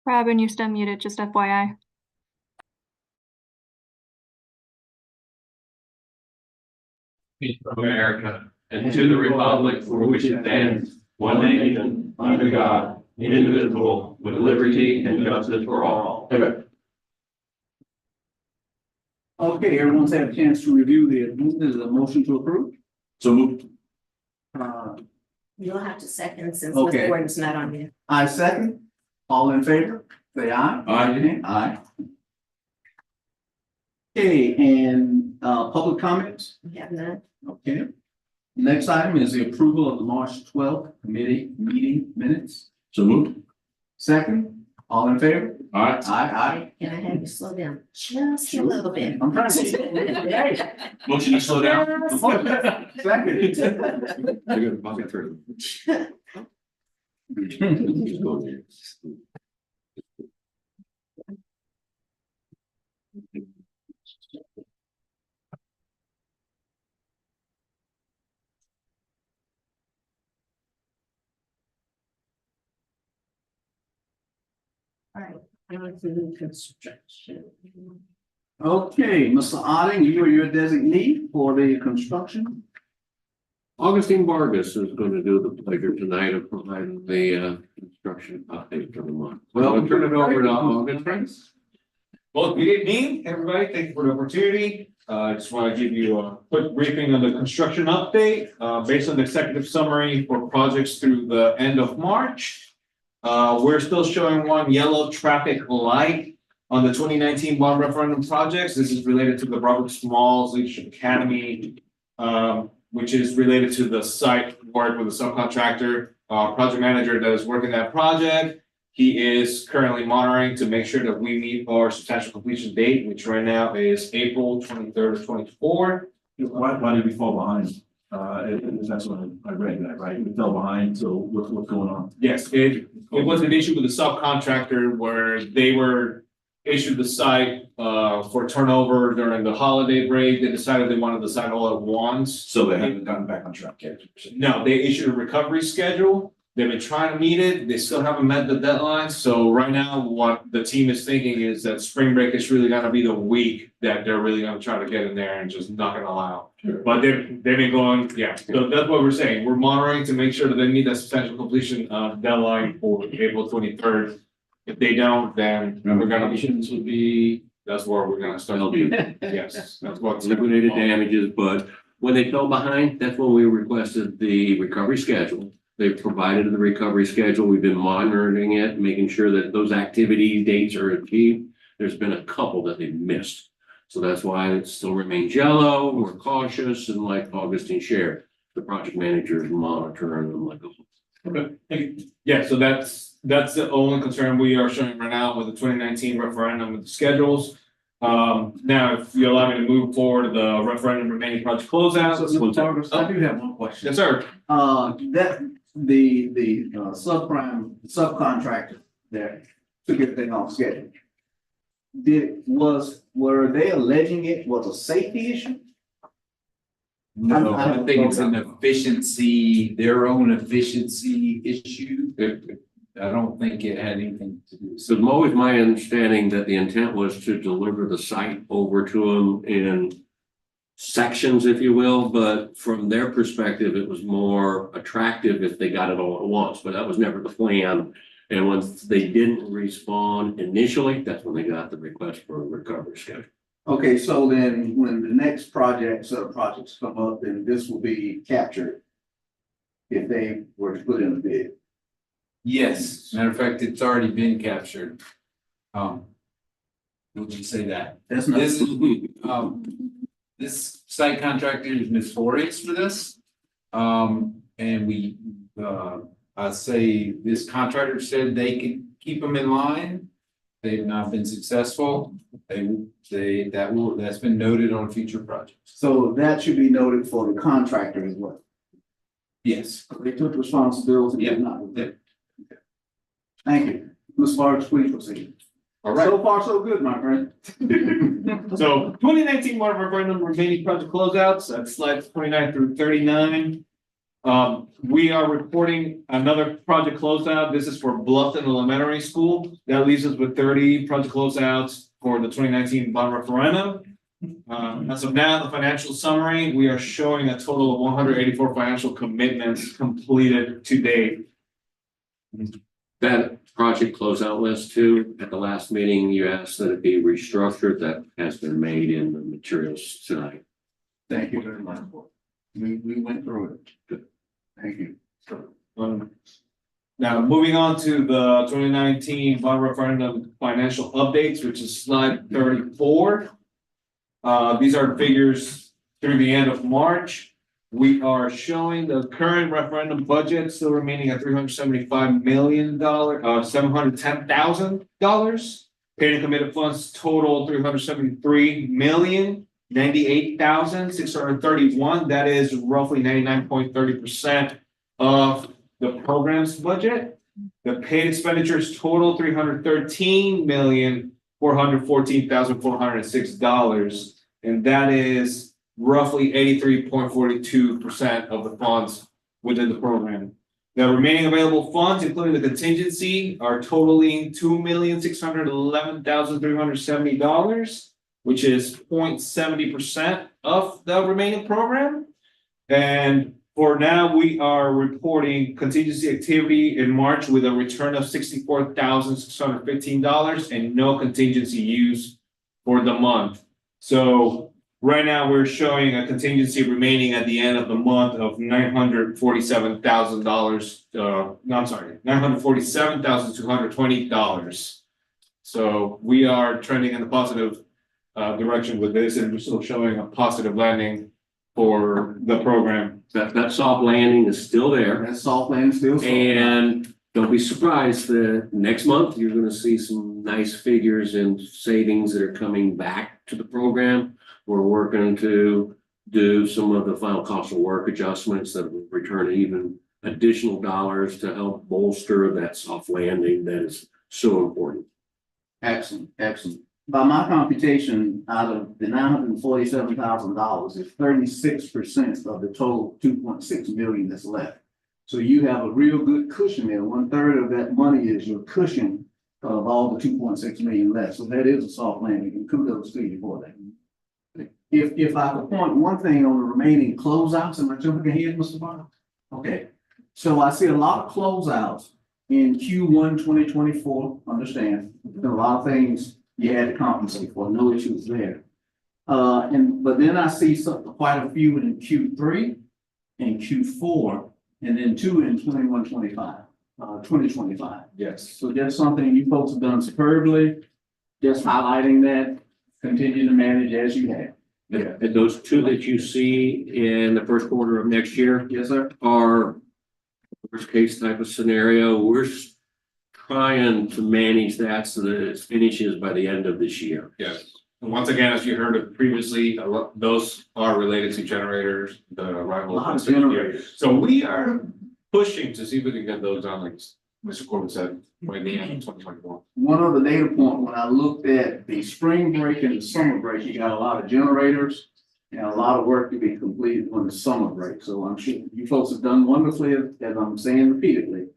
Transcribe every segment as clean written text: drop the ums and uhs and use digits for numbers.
Robin, you're still muted, just FYI. Of America, and to the republic for which it stands, one nation, under God, indivisible, with liberty and justice for all. Amen. Okay, everyone's had a chance to review the agenda. Is a motion to approve? So moved. You'll have to second since Okay. Ms. Gordon's not on here. I second. All in favor? Say aye. Aye. Aye. Okay, and public comments? We have none. Okay. Next item is the approval of the March 12th committee meeting minutes. So moved. Second, all in favor? Aye. Aye, Can I have you slow down just a little bit? I'm trying to. Motion to slow down. Second. I got a bucket through. All right, on to the construction. Okay, Mr. Otting, you are your designee for the construction. Augustine Vargas is going to do the pleasure tonight of providing the construction update for the month. Well, I'll turn it over to August. Well, good evening, everybody. Thank you for the opportunity. I just want to give you a quick briefing on the construction update. Based on the executive summary for projects through the end of March. We're still showing one yellow traffic light on the 2019 bond referendum projects. This is related to the Robert Smalls Leadership Academy, which is related to the site work with the subcontractor, project manager that is working that project. He is currently monitoring to make sure that we meet our substantial completion date, which right now is April 23rd of 2024. Why did we fall behind? That's what I read that, right? We fell behind, so what's going on? Yes, it was an issue with the subcontractor where they were issued the site for turnover during the holiday break. They decided they wanted the site all at once. So they haven't gotten back on track yet. No, they issued a recovery schedule. They've been trying to meet it. They still haven't met the deadline. So right now, what the team is thinking is that spring break is really gonna be the week that they're really gonna try to get in there and just knock it all out. Sure. But they've been going, yeah, so that's what we're saying. We're monitoring to make sure that they meet that substantial completion deadline for April 23rd. If they don't, then we're gonna, Renovations would be that's where we're gonna start. That'll be- Yes, that's what's. liquidated damages, but when they fell behind, that's when we requested the recovery schedule. They've provided the recovery schedule. We've been monitoring it, making sure that those activity dates are achieved. There's been a couple that they've missed. So that's why it still remains yellow. We're cautious, and like Augustine shared, the project manager is monitoring them like. Okay, thank you. Yeah, so that's the only concern we are showing right now with the 2019 referendum with the schedules. Now, if you allow me to move forward, the referendum remaining project closeouts. Mr. Vargas, I do have one question. Yes, sir. That the subprime subcontractor that took everything off schedule. Were they alleging it was a safety issue? No, I I don't think it's know. an efficiency, their own efficiency issue. I don't think it had anything to do with. So always my understanding that the intent was to deliver the site over to them in sections, if you will, but from their perspective, it was more attractive if they got it all at once, but that was never the plan. And once they didn't respond initially, that's when they got the request for a recovery schedule. Okay, so then when the next projects come up, then this will be captured. If they were to put in a bid. Yes, matter of fact, it's already been captured. Would you say that? That's not. This, this site contractor is notorious for this. And we, I say this contractor said they could keep them in line. They've not been successful. That's been noted on future projects. So that should be noted for the contractor as well. Yes. They took responsibility. Yeah. Did not. Thank you. Ms. Vargas, please proceed. All right. So far, so good, my friend. So 2019 water referendum remaining project closeouts, that's slides 29 through 39. We are reporting another project closeout. This is for Bluffton Elementary School. That leaves us with 30 project closeouts for the 2019 bond referendum. As of now, the financial summary, we are showing a total of 184 financial commitments completed to date. That project closeout list too, at the last meeting, you asked that it be restructured. That has been made in the materials tonight. Thank you very much. We went through it. Thank you. Now, moving on to the 2019 bond referendum financial updates, which is slide 34. These are figures through the end of March. We are showing the current referendum budget still remaining at $375 million, $710,000. Paid and committed funds total $373,098,631. That is roughly 99.30% of the program's budget. The paid expenditures total $313,414,406. And that is roughly 83.42% of the funds within the program. The remaining available funds, including the contingency, are totaling $2,611,370, which is 0.70% of the remaining program. And for now, we are reporting contingency activity in March with a return of $64,615 and no contingency used for the month. So right now, we're showing a contingency remaining at the end of the month of $947,000. $947,220. So we are trending in a positive direction with this, and we're still showing a positive landing for the program. That soft landing is still there. That soft land is still. And don't be surprised that next month you're going to see some nice figures and savings that are coming back to the program. We're working to do some of the final cost of work adjustments that will return even additional dollars to help bolster that soft landing that is so important. Excellent, excellent. By my computation, out of the $947,000 is 36% of the total 2.6 million that's left. So you have a real good cushion there. 1/3 of that money is your cushion of all the 2.6 million left. So that is a soft landing, and kudos to you for that. If I could point one thing on the remaining closeouts, am I jumping ahead, Mr. Barr? Okay, so I see a lot of closeouts in Q1 2024, understand, a lot of things you had to compensate for, no issues there. But then I see quite a few in Q3 and Q4, and then 2 in 2025. Yes. So that's something you folks have done superbly, just highlighting that, continue to manage as you have. Yeah. And those 2 that you see in the first quarter of next year Yes, sir. are worst case type of scenario. We're trying to manage that so that it finishes by the end of this year. Yes. And once again, as you heard it previously, those are related to generators, the arrival A lot of of generators. So we are pushing to see if we can get those done, like Mr. Corbett said, by the end of 2024. One other data point, when I looked at the spring break and the summer break, you got a lot of generators and a lot of work to be completed on the summer break. So I'm sure you folks have done wonderfully, as I'm saying repeatedly.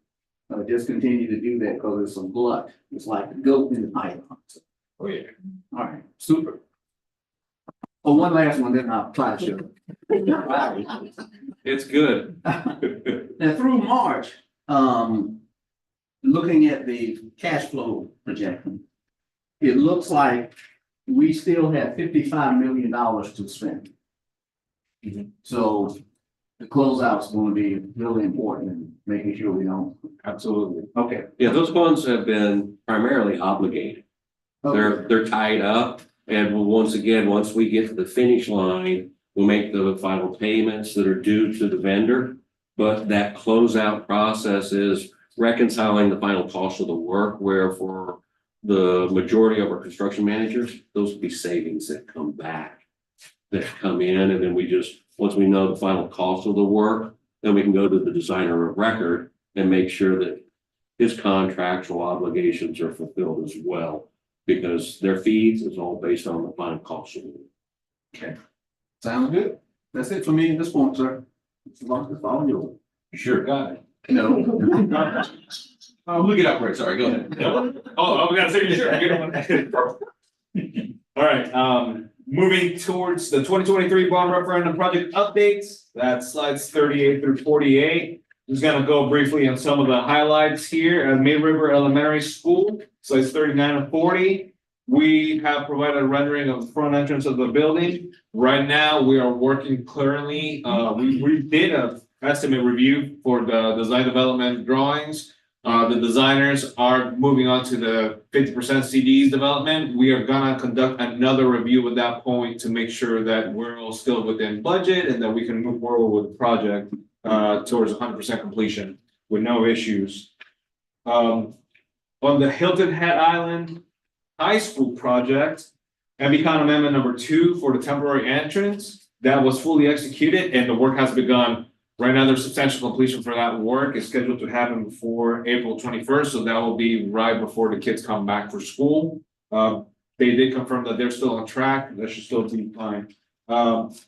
Just continue to do that because it's a glut. It's like the goat in the python. So, Oh, yeah. all right, super. Oh, one last one, then I'll try to show. It's good. Now through March, looking at the cash flow projection, it looks like we still have $55 million to spend. So the closeout's going to be really important in making sure we don't. Absolutely. Okay. Yeah, those funds have been primarily obligated. They're tied up, and once we get to the finish line, we'll make the final payments that are due to the vendor. But that closeout process is reconciling the final cost of the work, where for the majority of our construction managers, those will be savings that come back, that come in, and then once we know the final cost of the work, then we can go to the designer of record and make sure that his contractual obligations are fulfilled as well, because their fees is all based on the final cost of the work. Okay. Sounds good. That's it for me at this point, sir. It's all yours. Sure. Got it. No. Look it up, right, sorry, go ahead. Oh, we gotta say you sure. Good one. All right, moving towards the 2023 bond referendum project updates, that's slides 38 through 48. Just gonna go briefly on some of the highlights here at Mid River Elementary School, slides 39 and 40. We have provided a rendering of the front entrance of the building. Right now, we are working currently, we did a estimate review for the design development drawings. The designers are moving on to the 50% CDs development. We are gonna conduct another review at that point to make sure that we're all still within budget and that we can move forward with the project towards 100% completion with no issues. On the Hilton Head Island High School project, MBCon amendment number 2 for the temporary entrance, that was fully executed and the work has begun. Right now, there's substantial completion for that work. It's scheduled to happen before April 21st, so that will be right before the kids come back for school. They did confirm that they're still on track. That should still be fine.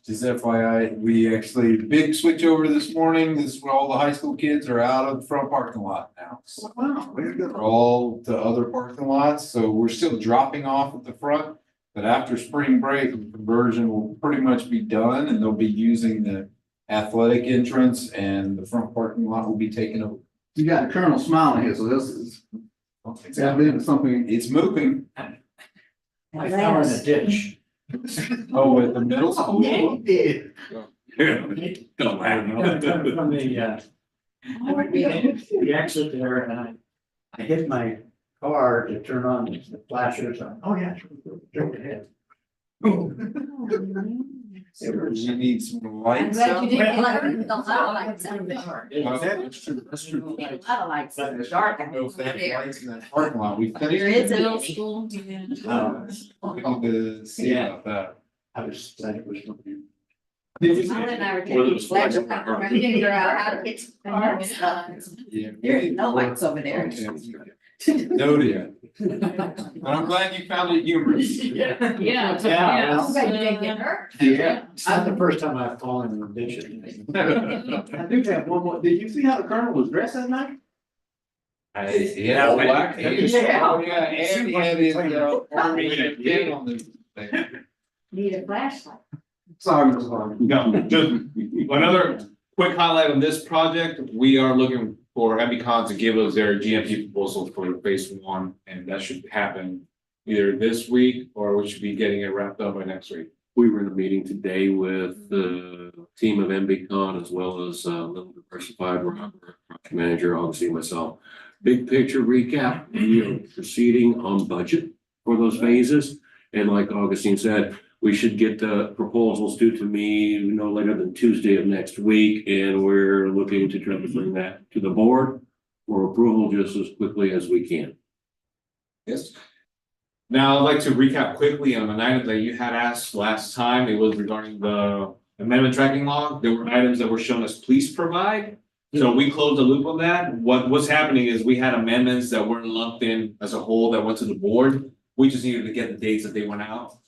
Just FYI, we actually big switch over this morning. This is where all the high school kids are out of the front parking lot now. So Wow, very good. they're all to other parking lots, so we're still dropping off at the front. But after spring break, the conversion will pretty much be done and they'll be using the athletic entrance and the front parking lot will be taken over. You got the Colonel smiling here, so this is, that been something. It's moving. I fell in a ditch. Oh, at the middle school? Yeah, you did. Don't laugh. From the exit there and I hit my car to turn on the flashers. Oh, yeah. Drink ahead. You need some I'm lights glad out you didn't there. get the lights out there. That's true, that's true. A lot of lights in the dark. I don't know if they have lights in that parking lot. We There finished. is a middle school. We need to see about that. I was, that was. Molly and I were taking flashes out, trying to figure out how to get to the house. Yeah. There is no lights over there. Noted. But I'm glad you found it humorous. Yeah. Yeah. I'm glad you didn't get hurt. Yeah. That's the first time I've fallen in a ditch. I do have one more. Did you see how the Colonel was dressed that night? Yeah. Yeah. Oh, yeah, and he had his army pin on the thing. Need a flashlight. Sorry, Mr. Harmon. No, just another quick highlight on this project, we are looking for MBCon to give us their GMP proposal for phase 1, and that should happen either this week or we should be getting it wrapped up by next week. We were in a meeting today with the team of MBCon as well as Little Diversified, Robert, project manager, obviously myself. Big picture recap, we are proceeding on budget for those phases. And like Augustine said, we should get the proposals due to me no later than Tuesday of next week. And we're looking to try to bring that to the board for approval just as quickly as we can. Yes. Now, I'd like to recap quickly on an item that you had asked last time. It was regarding the amendment tracking log. There were items that were shown as please provide. So we closed the loop on that. What's happening is we had amendments that weren't lumped in as a whole that went to the board. We just needed to get the dates that they went out.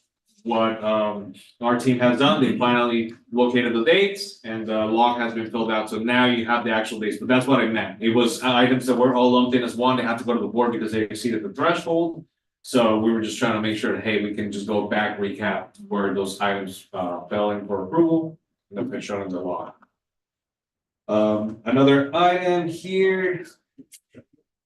What our team has done, they finally located the dates and the log has been filled out. So now you have the actual dates, but that's what I meant. It was items that were all lumped in as one. They have to go to the board because they exceeded the threshold. So we were just trying to make sure that, hey, we can just go back, recap where those items fell in for approval and then been shown in the log. Another item here.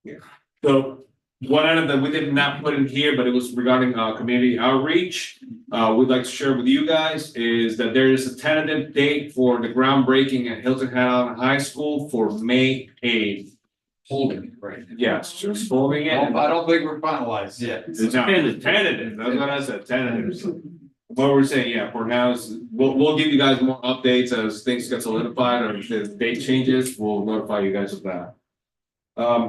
Yeah. So one item that we did not put in here, but it was regarding community outreach. We'd like to share with you guys is that there is a tentative date for the groundbreaking at Hilton Head Island High School for May 8th. Holding it right now. Yes, just holding it. I don't think we're finalized yet. It's tentative, that's what I said, tentative. So what we're saying, yeah, for now is, we'll give you guys more updates as things get solidified or if the date changes, we'll notify you guys of that.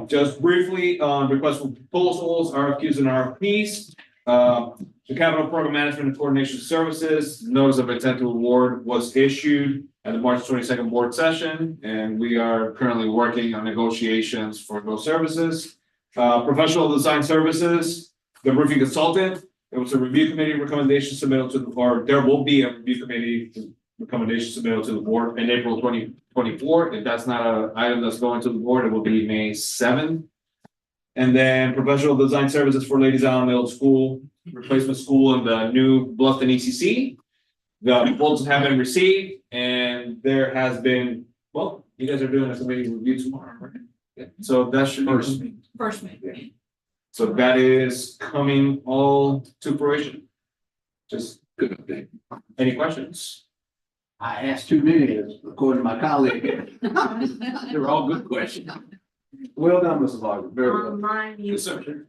Just briefly, request for proposals, RFQs and RFPs. The Capital Program Management and Coordination Services, notice of intent to award was issued at the March 22nd board session, and we are currently working on negotiations for those services. Professional design services, the roofing consultant, there was a review committee recommendation submitted to the board. There will be a review committee recommendation submitted to the board in April 2024. If that's not an item that's going to the board, it will be May 7th. And then professional design services for Ladies Island Middle School, replacement school and the new Bluffton ECC. The proposals have been received and there has been, well, you guys are doing a committee review tomorrow, right? Yeah. So that should be. First meeting. So that is coming all to fruition. Just Good update. any questions? I asked too many, according to my colleague. They're all good questions. Well done, Mrs. Vargas, very well. Online, you. Yes, sir.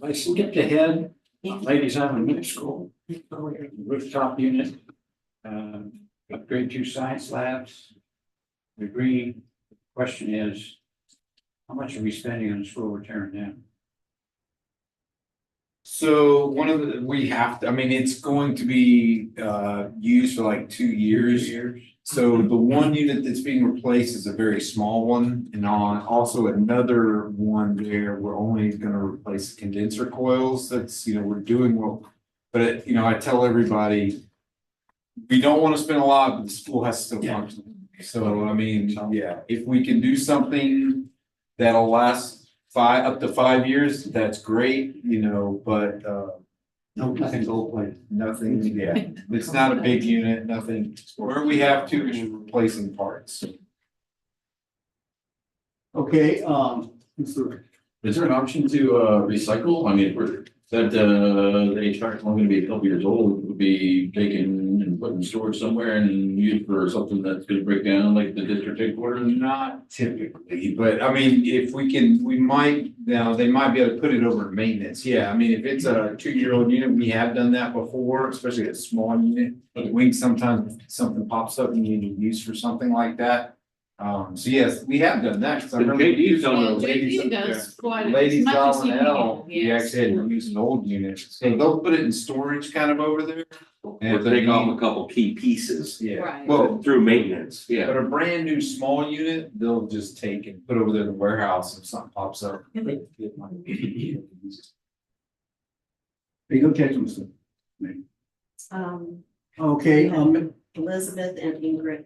I skipped ahead, Ladies Island Middle School, rooftop unit. Upgrade 2 science labs. We agree. Question is, how much are we spending on the school return now? So one of the, we have to, I mean, it's going to be used for like 2 years. So the one unit that's being replaced is a very small one, and on also another one there, we're only gonna replace the condenser coils. That's, you know, we're doing well. But, you know, I tell everybody, we don't want to spend a lot, but the school has to still function. So, I mean, yeah, if we can do something that'll last up to 5 years, that's great, you know, but Nothing's old plate. nothing, yeah, it's not a big unit, nothing. Where we have to is replacing parts. Okay, Mr. Is there an option to recycle? I mean, we're, that the HVAC is only gonna be a couple years old, it would be taken and put in storage somewhere and used for something that's gonna break down like the district headquarters? Not typically, but I mean, if we can, we might, now they might be able to put it over to maintenance. Yeah, I mean, if it's a 2-year-old unit, we have done that before, especially a small unit. But we sometimes something pops up and you need to use for something like that. So yes, we have done that. 'Cause I remember JD's done Well, the JD does quite. Ladies as much as he Island can, L, we yes. actually had to use an old unit, so they'll put it in storage kind of over there. Or take off a couple key pieces. Yeah, Right. well, Through maintenance, but yeah. a brand new small unit, they'll just take and put over there in the warehouse if something pops up. Are you gonna catch them soon? Okay, Elizabeth and Ingrid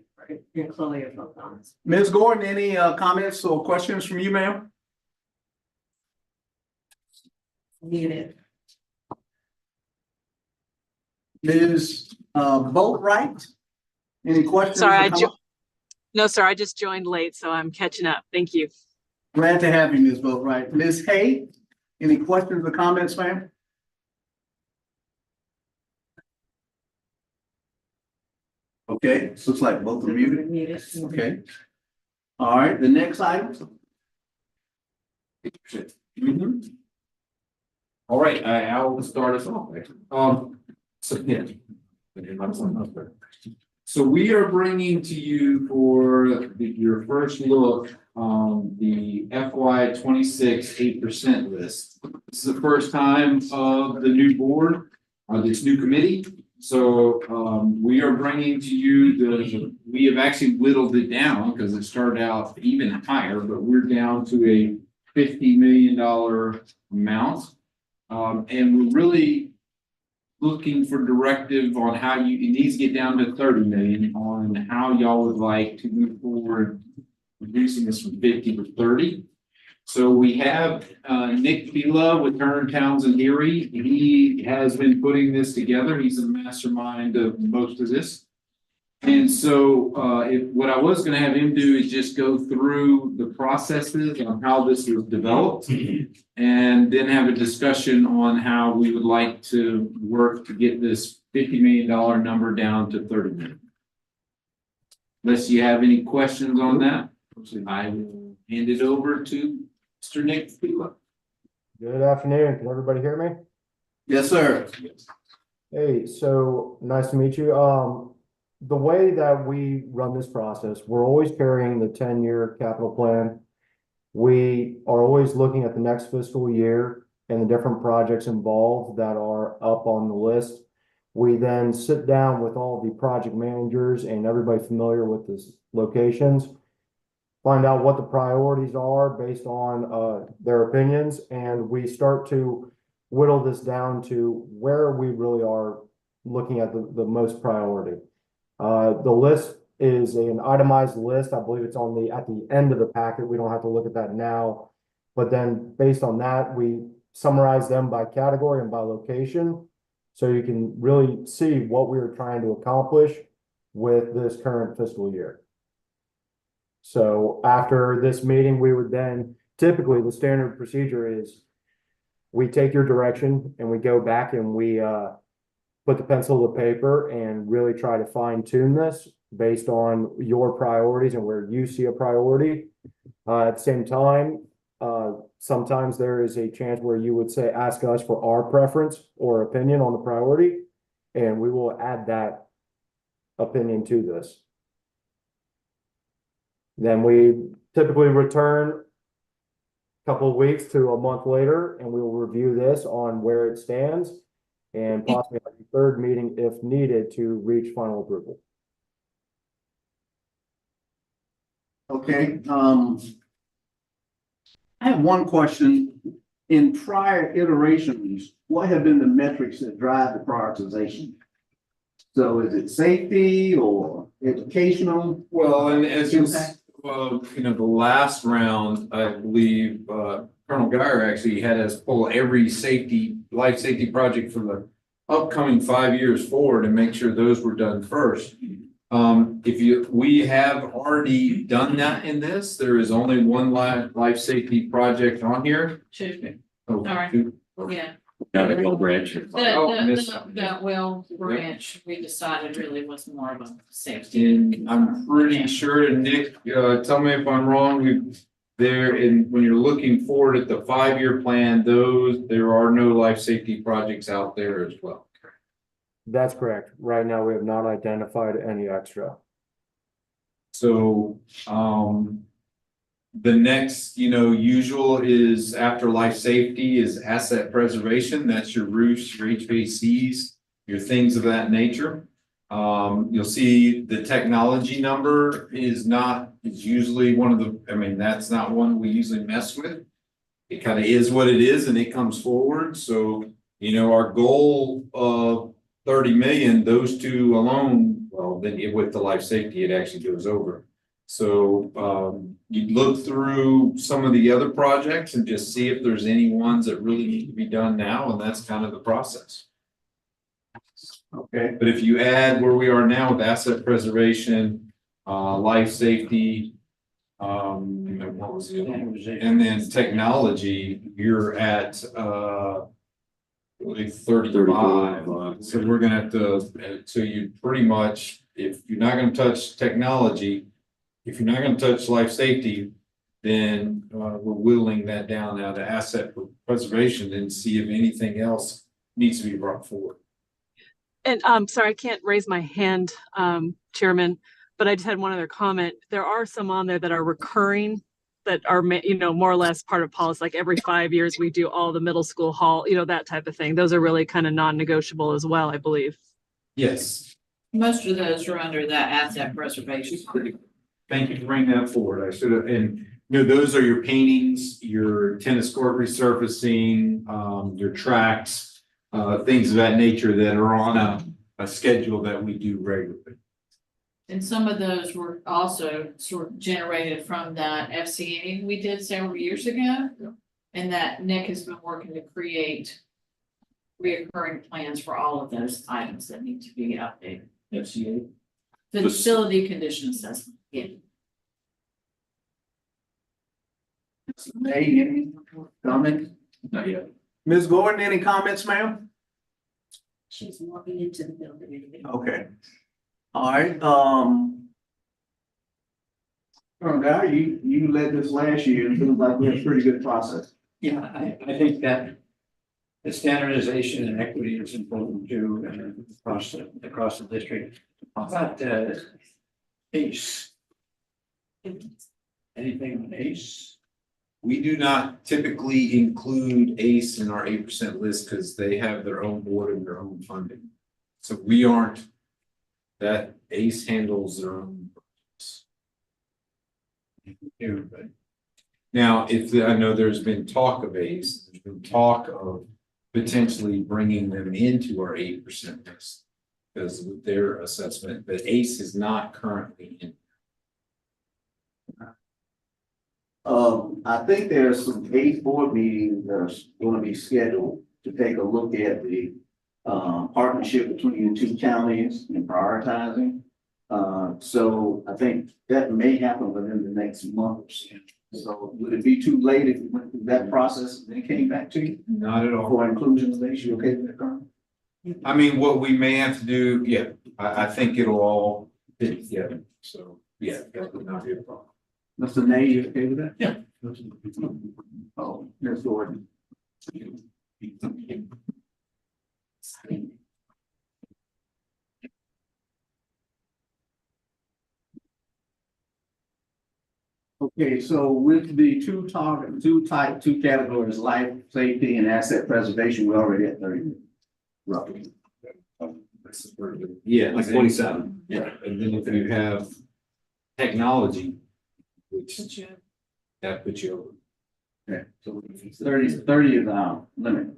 and Chloe are both on. Ms. Gordon, any comments or questions from you, ma'am? Muted. Ms. Boatright? Any questions? Sorry, or comments? no, sir, I just joined late, so I'm catching up. Thank you. Glad to have you, Ms. Boatright. Ms. Hay, any questions or comments, ma'am? Okay, looks like both are muted. Muted. Okay. All right, the next item. Mhm. All right, I'll start us off. So, yeah. So we are bringing to you for your first look, the FY 26 8% list. This is the first time of the new board, this new committee. So, we are bringing to you we have actually whittled it down because it started out even higher, but we're down to a $50 million amount. And we're really looking for directive on how it needs to get down to 30 million on how y'all would like to move forward, reducing this from 50 to 30. So we have Nick Fila with Turner Townsend Erie. He has been putting this together. He's the mastermind of most of this. And so what I was going to have him do is just go through the processes on how this was developed and then have a discussion on how we would like to work to get this $50 million number down to 30 million. Unless you have any questions on that, I will hand it over to Mr. Nick Fila. Good afternoon. Can everybody hear me? Yes, sir. Hey, so nice to meet you. The way that we run this process, we're always carrying the 10-year capital plan. We are always looking at the next fiscal year and the different projects involved that are up on the list. We then sit down with all the project managers and everybody familiar with this locations, find out what the priorities are based on their opinions, and we start to whittle this down to where we really are looking at the most priority. The list is an itemized list. I believe it's on at the end of the packet. We don't have to look at that now. But then based on that, we summarize them by category and by location. So you can really see what we were trying to accomplish with this current fiscal year. So after this meeting, we would then, typically the standard procedure is we take your direction and we go back and we put the pencil to paper and really try to fine tune this based on your priorities and where you see a priority. At the same time, sometimes there is a chance where you would say, ask us for our preference or opinion on the priority, and we will add that opinion to this. Then we typically return a couple of weeks to a month later, and we will review this on where it stands and possibly have a third meeting if needed to reach final approval. Okay, I have one question. In prior iterations, what have been the metrics that drive the prioritization? So is it safety or educational? Well, and as you, Impact? the last round, I believe, Colonel Geyer actually had us pull every life safety project for the upcoming 5 years forward and make sure those were done first. We have already done that in this. There is only one life safety project on here. Oh, Sorry. two. Yeah. Got a Hill Branch. The well branch, we decided really was more of a safety. And I'm pretty sure, and Nick, tell me if I'm wrong, when you're looking forward at the 5-year plan, there are no life safety projects out there as well. That's correct. Right now, we have not identified any extra. So, the next, usual is after life safety is asset preservation. That's your roofs, your HVACs, your things of that nature. You'll see the technology number is usually that's not one we usually mess with. It kind of is what it is and it comes forward. So, our goal of 30 million, those two alone, well, then with the life safety, it actually goes over. So you'd look through some of the other projects and just see if there's any ones that really need to be done now, and that's kind of the process. Okay. But if you add where we are now with asset preservation, life safety, what was the other one? And then technology, you're at like 35. So we're gonna have to, so you pretty much, if you're not gonna touch technology, if you're not gonna touch life safety, then we're whittling that down now to asset preservation and see if anything else needs to be brought forward. And sorry, I can't raise my hand, Chairman, but I just had one other comment. There are some on there that are recurring, that are, more or less part of policy, like every 5 years we do all the middle school hall, that type of thing. Those are really kind of non-negotiable as well, I believe. Yes. Most of those are under that asset preservation. Thank you for bringing that forward. I should have, and those are your paintings, your tennis court resurfacing, your tracks, things of that nature that are on a schedule that we do regularly. And some of those were also sort of generated from that FCA we did several years ago. Yeah. And that Nick has been working to create reoccurring plans for all of those items that need to be updated. FCA. The facility condition assessment. Yeah. Hey, any comment? Not yet. Ms. Gordon, any comments, ma'am? She's walking into the building. Okay. All right, Colonel Guy, you led this last year, and it feels like we have a pretty good process. Yeah, I think that the standardization and equity is important too, across the district. How about ACE? Anything on ACE? We do not typically include ACE in our 8% list because they have their own board and their own funding. So we aren't, that ACE handles their own. Everybody. Now, I know there's been talk of ACE, there's been talk of potentially bringing them into our 8% list. because with their assessment, but ACE is not currently in. I think there's some eighth board meetings that are gonna be scheduled to take a look at the partnership between the two counties and prioritizing. So I think that may happen within the next month or so. So would it be too late if we went through that process and then came back to you Not at all. for inclusion of the issue? Okay with that, Carmen? I mean, what we may have to do, yeah, I think it'll all fit together, so, yeah, that would not be a problem. Mr. Nay, you okay with that? Yeah. Oh, Ms. Gordon. Okay, so with the two categories, life, safety, and asset preservation, we're already at 30. Roughly. Yeah. Like 27. Yeah, and then if you have technology, which that puts you over. Okay, so 30 is our limit.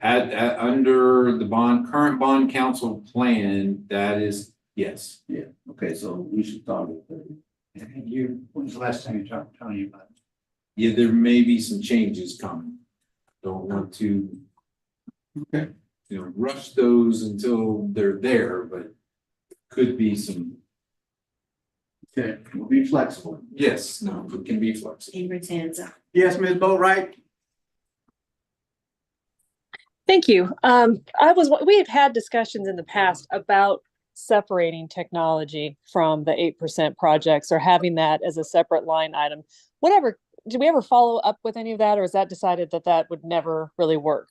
At under the current bond council plan, that is, yes. Yeah, okay, so we should start with 30. And you, when's the last time you talked to Tony about it? Yeah, there may be some changes coming. Don't want to. Okay. You know, rush those until they're there, but could be some, Okay, we'll be flexible. yes, no, it can be flexible. Ingrid's hands up. Yes, Ms. Boatright? Thank you. We have had discussions in the past about separating technology from the 8% projects or having that as a separate line item. Whatever, did we ever follow up with any of that, or is that decided that that would never really work?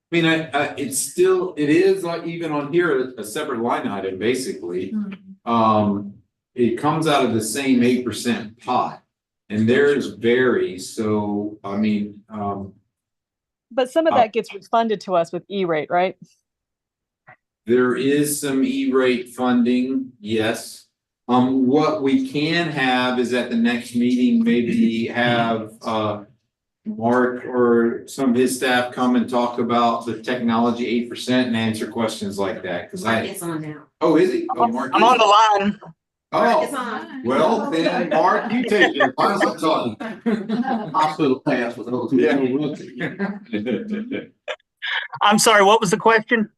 I mean, it is like even on here, a separate line item, basically. It comes out of the same 8% pot. And theirs varies, so, I mean, But some of that gets refunded to us with E-rate, right? there is some E-rate funding, yes. What we can have is at the next meeting, maybe have, Mark or some of his staff come and talk about the technology 8% and answer questions like that, cause It's on now. oh, is he? Oh, Mark I'm is. on the line. It's Oh, on. well, then, Mark, you take it. Why was I talking? Hospital pass for those who Yeah. don't know. I'm sorry, what was the question?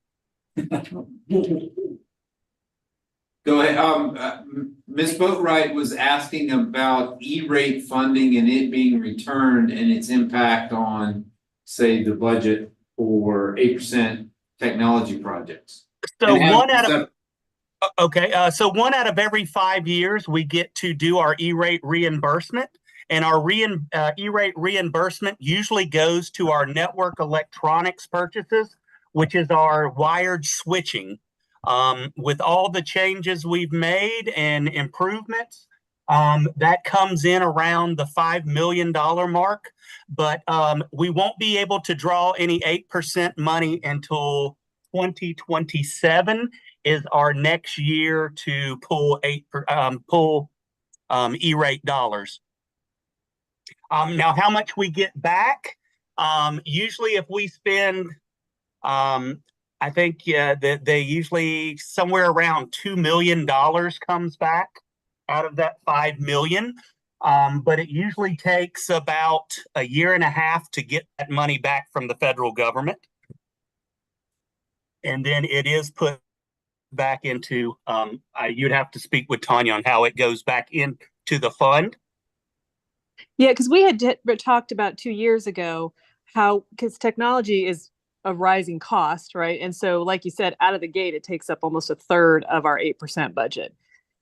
Go ahead, Ms. Boatright was asking about E-rate funding and it being returned and its impact on, say, the budget for 8% technology projects. So And one out of, have- okay, so 1 out of every 5 years, we get to do our E-rate reimbursement. And our E-rate reimbursement usually goes to our network electronics purchases, which is our wired switching. With all the changes we've made and improvements, that comes in around the $5 million mark. But we won't be able to draw any 8% money until 2027 is our next year to pull E-rate dollars. Now, how much we get back? Usually, if we spend, I think that they usually somewhere around $2 million comes back out of that 5 million. But it usually takes about a year and a half to get that money back from the federal government. And then it is put back into, you'd have to speak with Tanya on how it goes back into the fund. Yeah, because we had talked about 2 years ago how, because technology is a rising cost, right? And so, like you said, out of the gate, it takes up almost a third of our 8% budget.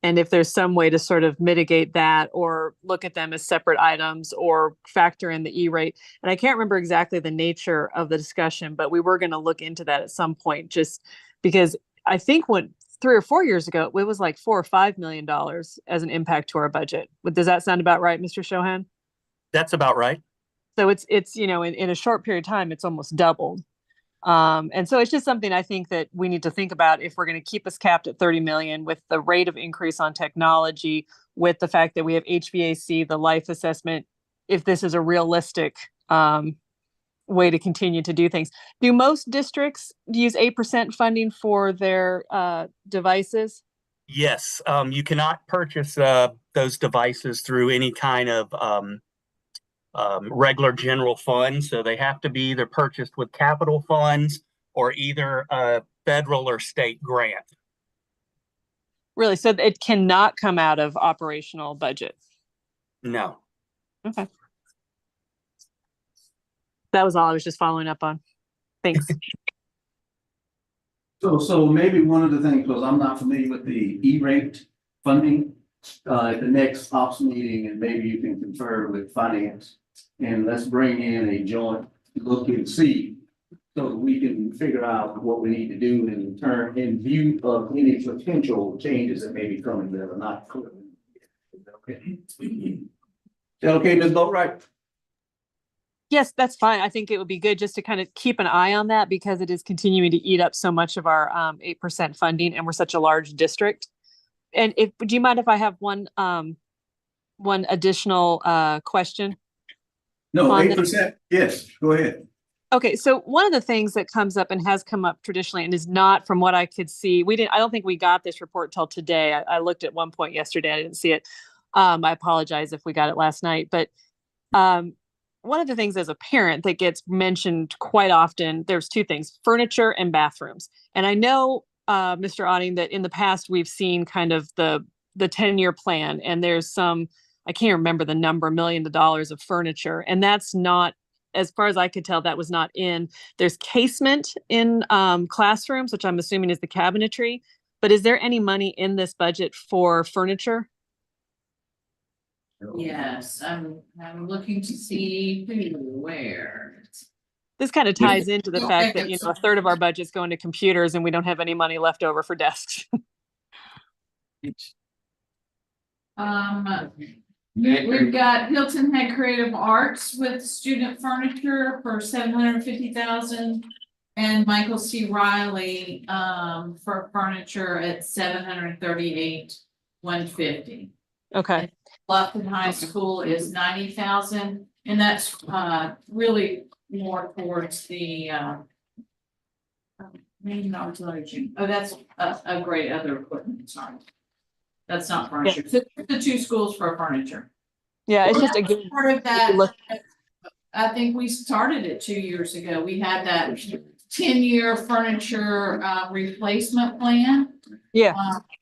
And if there's some way to sort of mitigate that or look at them as separate items or factor in the E-rate, and I can't remember exactly the nature of the discussion, but we were going to look into that at some point, just because I think when 3 or 4 years ago, it was like $4 or $5 million as an impact to our budget. Does that sound about right, Mr. Shohan? That's about right. So it's in a short period of time, it's almost doubled. And so it's just something I think that we need to think about if we're going to keep us capped at 30 million with the rate of increase on technology, with the fact that we have HVAC, the life assessment, if this is a realistic way to continue to do things. Do most districts use 8% funding for their devices? Yes, you cannot purchase those devices through any kind of regular general fund. So they have to be either purchased with capital funds or either a federal or state grant. Really? So it cannot come out of operational budget? No. Okay. That was all I was just following up on. Thanks. So maybe one of the things, because I'm not familiar with the E-rate funding, at the next ops meeting, and maybe you can confer with finance. And let's bring in a joint look and see, so that we can figure out what we need to do in view of any potential changes that may be coming that are not clear. Okay. Is that okay, Ms. Boatright? Yes, that's fine. I think it would be good just to kind of keep an eye on that because it is continuing to eat up so much of our 8% funding, and we're such a large district. And do you mind if I have one additional question? No, 8%. Yes, go ahead. Okay, so one of the things that comes up and has come up traditionally and is not, from what I could see, I don't think we got this report till today. I looked at one point yesterday, I didn't see it. I apologize if we got it last night, but one of the things as a parent that gets mentioned quite often, there's two things: furniture and bathrooms. And I know, Mr. Otting, that in the past we've seen kind of the 10-year plan, and there's some, I can't remember the number, $1 million of furniture, and that's not, as far as I could tell, that was not in. There's casement in classrooms, which I'm assuming is the cabinetry. But is there any money in this budget for furniture? Yes, I'm looking to see where. This kind of ties into the fact that, a third of our budget's going to computers and we don't have any money left over for desks. We've got Hilton Head Creative Arts with student furniture for $750,000, and Michael C. Riley for furniture at $738,150. Okay. Bluffton High School is $90,000, and that's really more towards the main auxiliary. Oh, that's a great other equipment. Sorry, that's not furniture. Yeah. So the two schools for furniture. Yeah, it's just a good part of that. I think we started it 2 years ago. We had that 10-year furniture replacement plan. Yeah.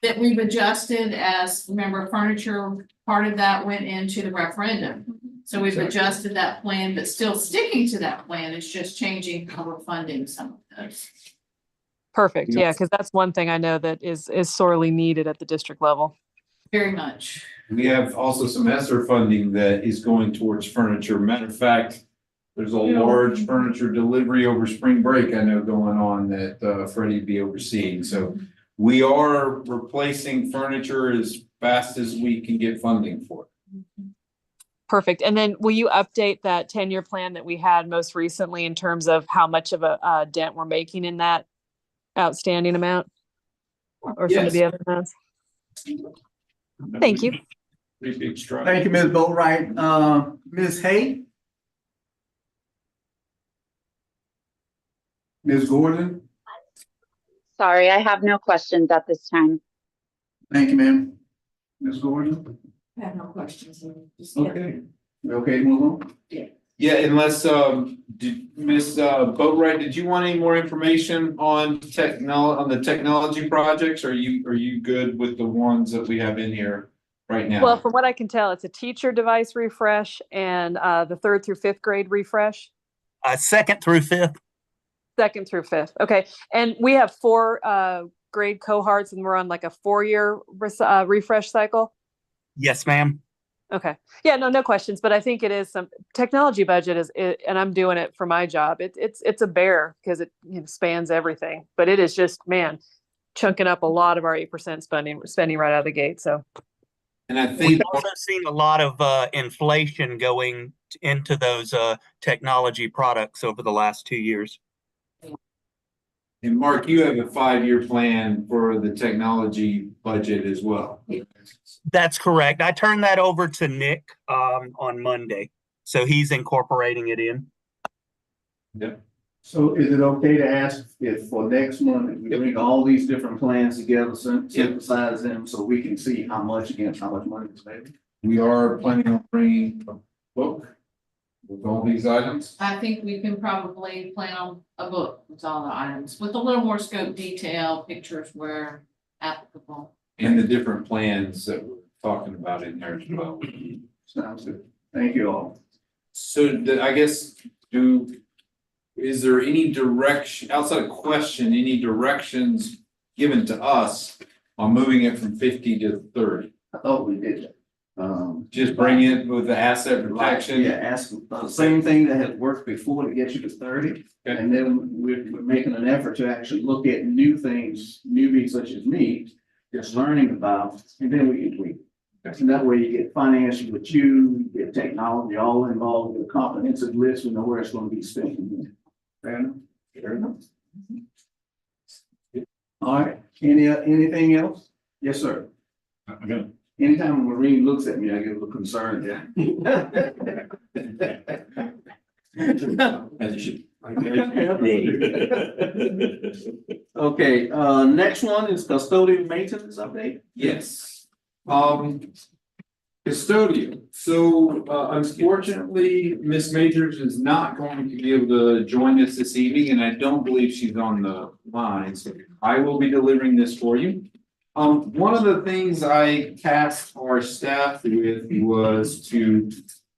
That we've adjusted as, remember, furniture, part of that went into the referendum. So we've adjusted that plan, but still sticking to that plan. It's just changing how we're funding some of those. Perfect. Yeah, because that's one thing I know that is sorely needed at the district level. Very much. We have also some ESSER funding that is going towards furniture. Matter of fact, there's a large furniture delivery over spring break I know going on that Freddie be overseeing. So we are replacing furniture as fast as we can get funding for it. Perfect. And then will you update that 10-year plan that we had most recently in terms of how much of a dent we're making in that outstanding amount? Or some of the other amounts? Thank you. Pretty big stride. Thank you, Ms. Boatright. Ms. Hay? Ms. Gordon? Sorry, I have no questions at this time. Thank you, ma'am. Ms. Gordon? I have no questions. Okay. We okay to move on? Yeah, unless Ms. Boatright, did you want any more information on the technology projects? Or are you good with the ones that we have in here right now? Well, from what I can tell, it's a teacher device refresh and the 3rd through 5th grade refresh. 2nd through 5th. 2nd through 5th. Okay. And we have 4 grade cohorts and we're on like a 4-year refresh cycle. Yes, ma'am. Okay. Yeah, no questions, but I think it is some technology budget and I'm doing it for my job. It's a bear because it spans everything, but it is just, man, chunking up a lot of our 8% spending right out of the gate. So. And I think we've also seen a lot of inflation going into those technology products over the last 2 years. And Mark, you have a 5-year plan for the technology budget as well. That's correct. I turned that over to Nick on Monday. So he's incorporating it in. So is it okay to ask if for next month, if we bring all these different plans together, synthesize them so we can see how much against how much money is saved? We are planning on bringing a book with all these items. I think we can probably plan on a book with all the items, with a little more scope detail, pictures where applicable. And the different plans that we're talking about in there as well. Sounds good. Thank you all. So I guess, is there any direction, outside of question, any directions given to us on moving it from 50 to 30? I thought we did that. Just bring it with the asset Right, protection? yeah, ask the same thing that had worked before to get you to 30. Okay. And then we're making an effort to actually look at new things, newbies such as me, just learning about, and then we can tweak. And that way you get financial with you get technology all involved with a comprehensive list, we know where it's gonna be spent. Fair enough? Fair enough. All right, anything else? Yes, sir. Okay. Anytime Maureen looks at me, I get a little concerned, yeah. As you should. Okay, next one is custodial maintenance update. Yes. Custodial. So unfortunately, Miss Majors is not going to be able to join us this evening, and I don't believe she's on the line, so I will be delivering this for you. One of the things I tasked our staff with was to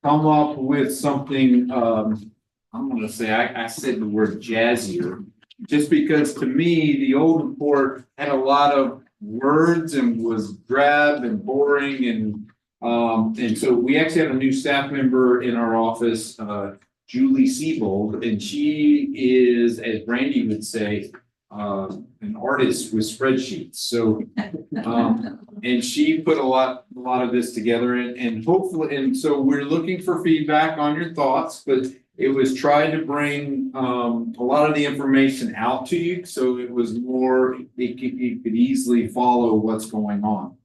come up with something, I'm gonna say, I said the word jazzier. Just because to me, the old report had a lot of words and was drab and boring and so we actually have a new staff member in our office, Julie Siebold, and she is, as Brandy would say, an artist with spreadsheets. So, and she put a lot of this together and hopefully, and so we're looking for feedback on your thoughts, but it was trying to bring, a lot of the information out to you. So it was more, you could easily follow what's going on.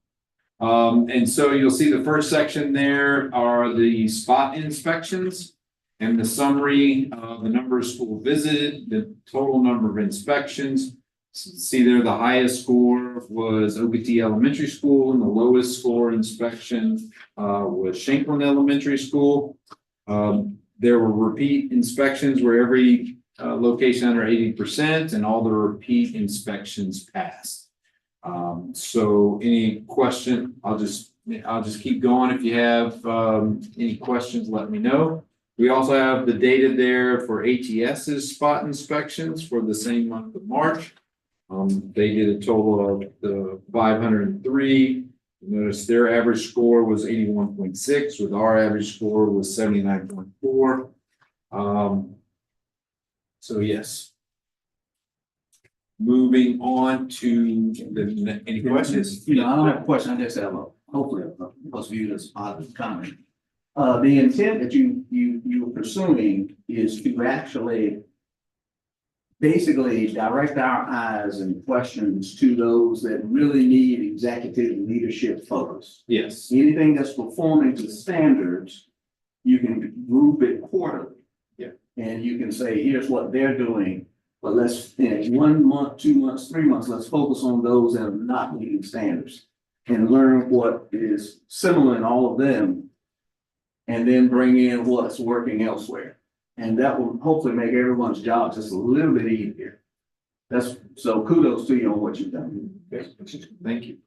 And so you'll see the first section there are the spot inspections. And the summary of the number of school visited, the total number of inspections. See there, the highest score was OBT Elementary School, and the lowest score inspection was Shanklin Elementary School. There were repeat inspections where every location under 80%, and all the repeat inspections passed. So any question, I'll just keep going. If you have any questions, let me know. We also have the data there for ATS's spot inspections for the same month of March. They did a total of 503. Notice their average score was 81.6, with our average score was 79.4. So yes. Moving on to any questions? You know, I don't have a question, I just have hopefully must view as a positive comment. The intent that you were pursuing is to actually basically direct our eyes and questions to those that really need executive leadership focus. Yes. Anything that's performing to standards, you can group it quarterly. Yeah. And you can say, here's what they're doing, but let's, in 1 month, 2 months, 3 months, let's focus on those that are not meeting standards and learn what is similar in all of them. And then bring in what's working elsewhere. And that will hopefully make everyone's job just a little bit easier. So kudos to you on what you've done. Thank you.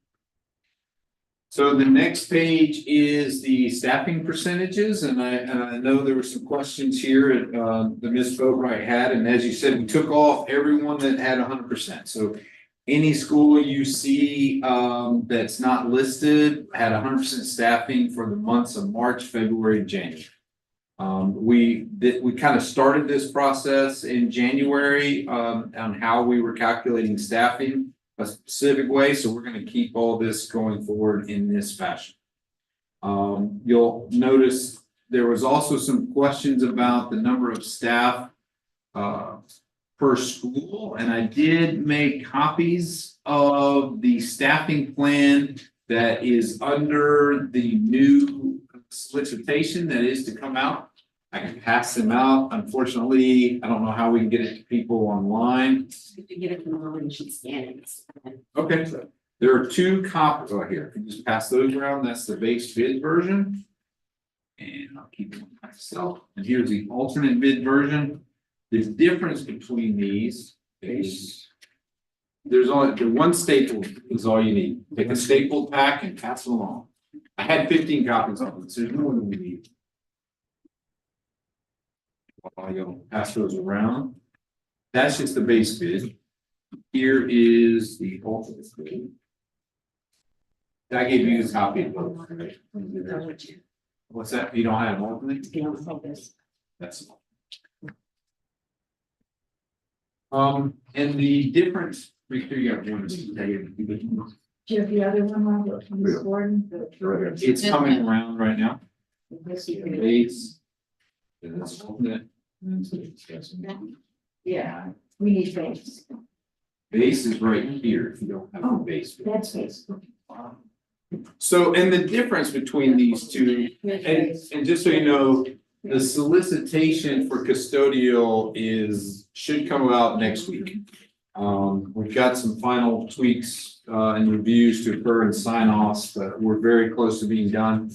So the next page is the staffing percentages, and I know there were some questions here at the Ms. Boatwright had, and as you said, we took off everyone that had 100%. So any school you see that's not listed had 100% staffing for the months of March, February, and January. We kind of started this process in January on how we were calculating staffing a specific way. So we're going to keep all this going forward in this fashion. You'll notice there was also some questions about the number of staff per school, and I did make copies of the staffing plan that is under the new solicitation that is to come out. I can pass them out. Unfortunately, I don't know how we can get it to people online. If you get it from the moment, you should scan it. Okay, so there are two copies, oh, here, I can just pass those around. That's the base bid version. And I'll keep it myself. And here's the alternate bid version. The difference between these is there's only the one staple is all you need. Take a stapled pack and pass it along. I had 15 copies of it, so there's more than we need. I'll pass those around. That's just the base bid. Here is the alternate bid. I gave you a copy of both. Right? What's that? You don't have an alternate? That's. And the difference, make sure you have one. Do you have the other one, Robert, from this Gordon? It's coming around right now. Base. And that's alternate. Yeah, we need base. Base is right here if you don't have a base. That's base. So, and the difference between these two, and just so you know, the solicitation for custodial should come out next week. We've got some final tweaks and reviews to occur and sign offs, but we're very close to being done.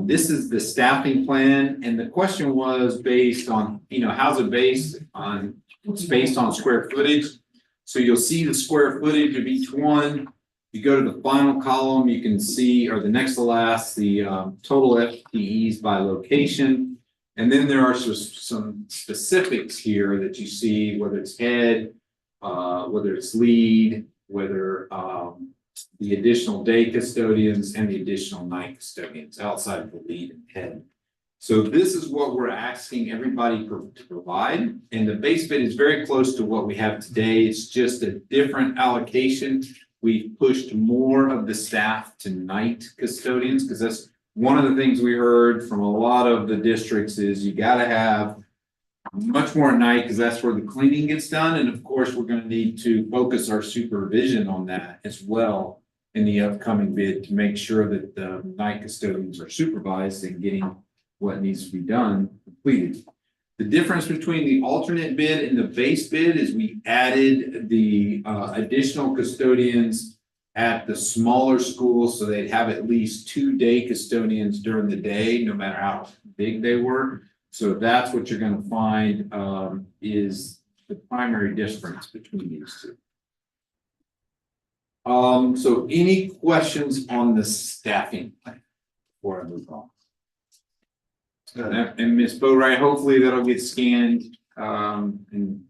This is the staffing plan, and the question was based on, how's it based on? It's based on square footage. So you'll see the square footage of each one. You go to the final column, you can see, or the next to last, the total FTEs by location. And then there are some specifics here that you see, whether it's head, whether it's lead, whether the additional day custodians and the additional night custodians outside of the lead and head. So this is what we're asking everybody to provide. And the base bid is very close to what we have today. It's just a different allocation. We've pushed more of the staff to night custodians because that's one of the things we heard from a lot of the districts is you got to have much more at night because that's where the cleaning gets done. And of course, we're going to need to focus our supervision on that as well in the upcoming bid to make sure that the night custodians are supervised and getting what needs to be done completed. The difference between the alternate bid and the base bid is we added the additional custodians at the smaller schools, so they'd have at least 2 day custodians during the day, no matter how big they were. So that's what you're going to find is the primary difference between these two. So any questions on the staffing plan before I move on? And Ms. Boatwright, hopefully that'll get scanned and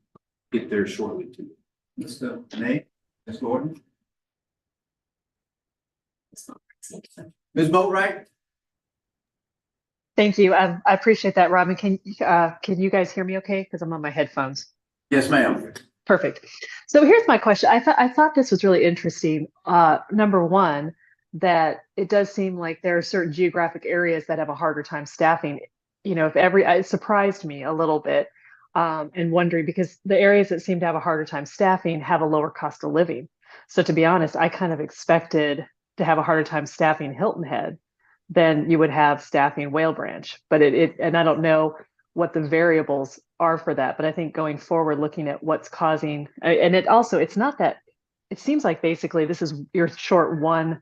get there shortly too. Mr. Nate, Ms. Gordon. Ms. Boatwright? Thank you. I appreciate that, Robin. Can you guys hear me okay? Because I'm on my headphones. Yes, ma'am. Perfect. So here's my question. I thought this was really interesting. Number one, that it does seem like there are certain geographic areas that have a harder time staffing. It surprised me a little bit and wondering because the areas that seem to have a harder time staffing have a lower cost of living. So to be honest, I kind of expected to have a harder time staffing Hilton Head than you would have staffing Whale Branch. But and I don't know what the variables are for that, but I think going forward, looking at what's causing, and it's not that, it seems like basically this is you're short one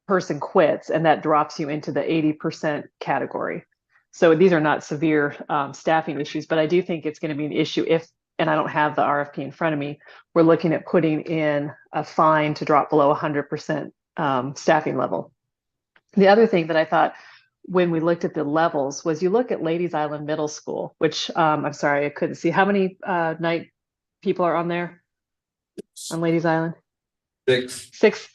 person quits and that drops you into the 80% category. So these are not severe staffing issues, but I do think it's going to be an issue if, and I don't have the RFP in front of me, we're looking at putting in a fine to drop below 100% staffing level. The other thing that I thought when we looked at the levels was you look at Ladies Island Middle School, which I'm sorry, I couldn't see. How many night people are on there on Ladies Island? Six.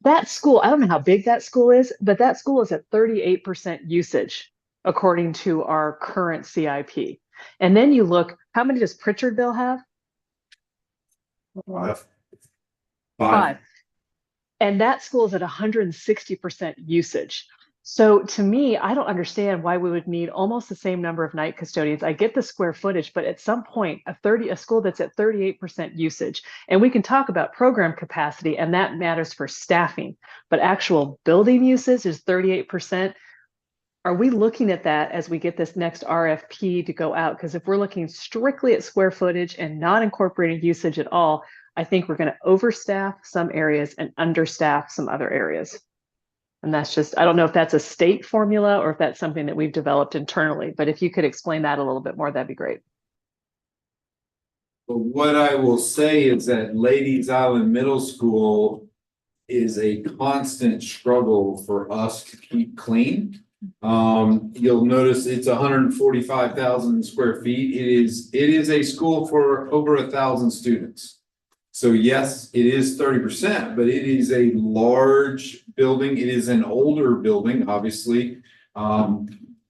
That school, I don't know how big that school is, but that school is at 38% usage according to our current CIP. And then you look, how many does Pritchardville have? 5. And that school is at 160% usage. So to me, I don't understand why we would need almost the same number of night custodians. I get the square footage, but at some point, a school that's at 38% usage, and we can talk about program capacity, and that matters for staffing, but actual building usage is 38%. are we looking at that as we get this next RFP to go out? Because if we're looking strictly at square footage and not incorporating usage at all, I think we're going to overstaff some areas and understaff some other areas. And that's just, I don't know if that's a state formula or if that's something that we've developed internally, but if you could explain that a little bit more, that'd be great. But what I will say is that Ladies Island Middle School is a constant struggle for us to keep clean. You'll notice it's 145,000 square feet. It is a school for over 1,000 students. So yes, it is 30%, but it is a large building. It is an older building, obviously. Well,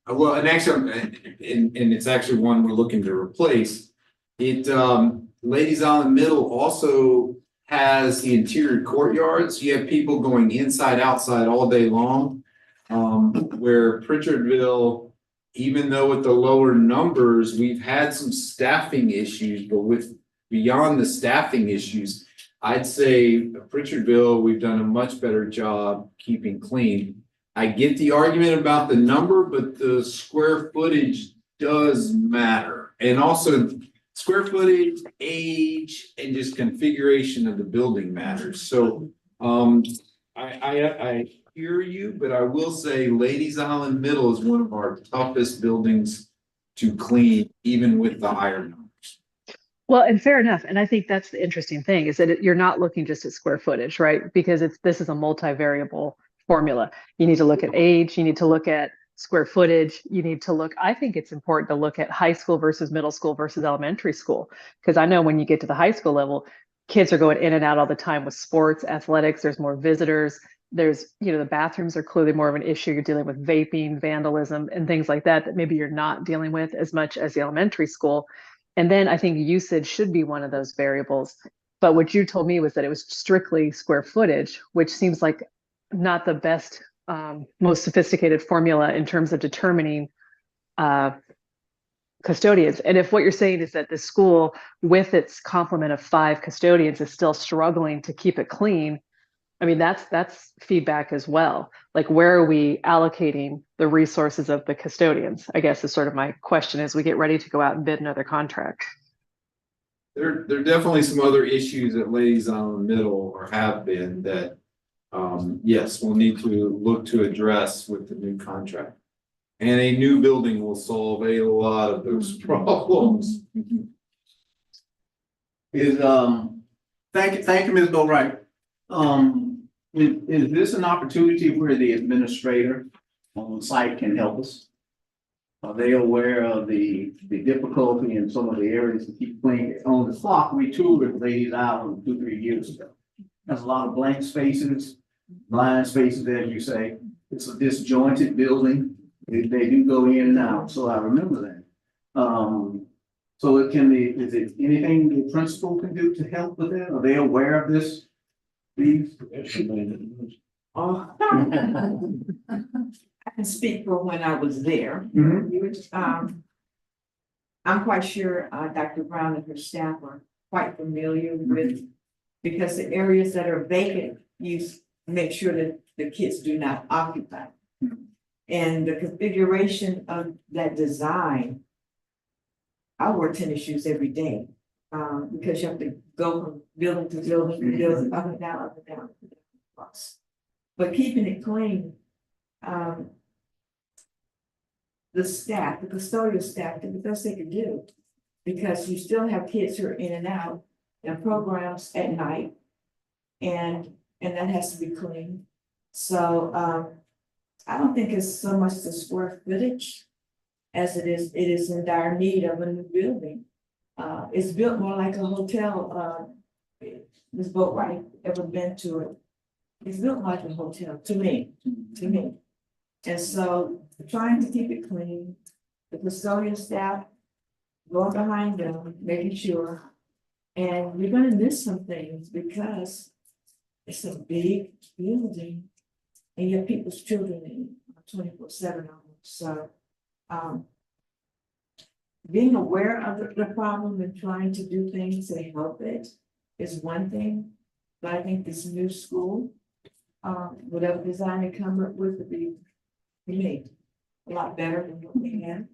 and actually, and it's actually one we're looking to replace. Ladies Island Middle also has the interior courtyards. You have people going inside, outside all day long. Where Pritchardville, even though with the lower numbers, we've had some staffing issues, but with beyond the staffing issues, I'd say Pritchardville, we've done a much better job keeping clean. I get the argument about the number, but the square footage does matter. And also square footage, age, and just configuration of the building matters. So I hear you, but I will say Ladies Island Middle is one of our toughest buildings to clean, even with the higher numbers. Well, and fair enough. And I think that's the interesting thing is that you're not looking just at square footage, right? Because this is a multivariable formula. You need to look at age, you need to look at square footage, you need to look, I think it's important to look at high school versus middle school versus elementary school. Because I know when you get to the high school level, kids are going in and out all the time with sports, athletics, there's more visitors. There's, the bathrooms are clearly more of an issue. You're dealing with vaping, vandalism, and things like that maybe you're not dealing with as much as the elementary school. And then I think usage should be one of those variables. But what you told me was that it was strictly square footage, which seems like not the best, most sophisticated formula in terms of determining custodians. And if what you're saying is that the school with its complement of 5 custodians is still struggling to keep it clean, I mean, that's feedback as well. Like, where are we allocating the resources of the custodians? I guess is sort of my question as we get ready to go out and bid another contract. There are definitely some other issues at Ladies Island Middle or have been that, yes, we'll need to look to address with the new contract. And a new building will solve a lot of those problems. Thank you, Ms. Boatwright. Is this an opportunity where the administrator on site can help us? Are they aware of the difficulty in some of the areas to keep clean? On the clock, we toured Ladies Island 2-3 years ago. There's a lot of blank spaces, blind spaces, as you say. It's a disjointed building. They do go in and out, so I remember that. So is it anything the principal can do to help with that? Are they aware of this? Please. I can speak for when I was there. I'm quite sure Dr. Brown and her staff are quite familiar with, because the areas that are vacant, you make sure that the kids do not occupy. And the configuration of that design, I wear tennis shoes every day. Because you have to go from building to building, building up and down, up and down, up and down. But keeping it clean, the staff, the custodial staff, did the best they could do. Because you still have kids who are in and out and programs at night. And that has to be clean. So I don't think it's so much the square footage as it is in dire need of a new building. It's built more like a hotel. Ms. Boatwright, ever been to it? It's built like a hotel to me. And so trying to keep it clean, the custodial staff going behind them, making sure. And you're gonna miss some things because it's a big building and you have people's children in 24/7 almost. So being aware of the problem and trying to do things to help it is one thing. But I think this new school, whatever design they come up with would be made. a lot better than what we had.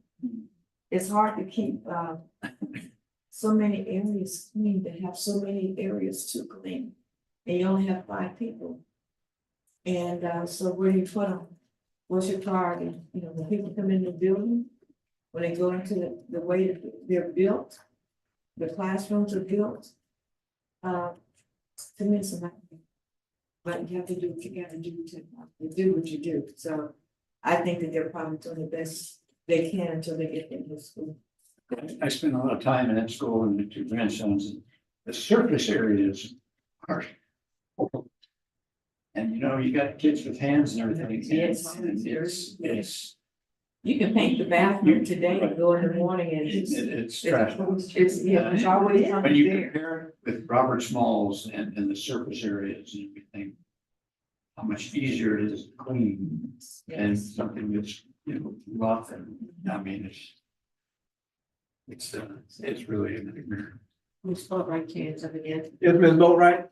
It's hard to keep, so many areas clean, to have so many areas to clean. And you only have 5 people. And, so where do you put them? What's your priority? You know, when people come in the building, when they go into the way that they're built, the classrooms are built. To me, it's a nightmare. But you have to do what you gotta do to do what you do. So I think that they're probably doing the best they can until they get into school. I spent a lot of time in that school and the 2 grandsons, and the surface areas are. And you know, you got kids with hands and everything. Yes. And it's. You can paint the bathroom today and go in the morning and It's trash. It's always When you there. compare it with Robert Smalls and the surface areas and everything. How much easier it is to clean and something that's, you know, rough and, I mean, it's really a nightmare. We spot right kids of again. Is Ms. Boatright?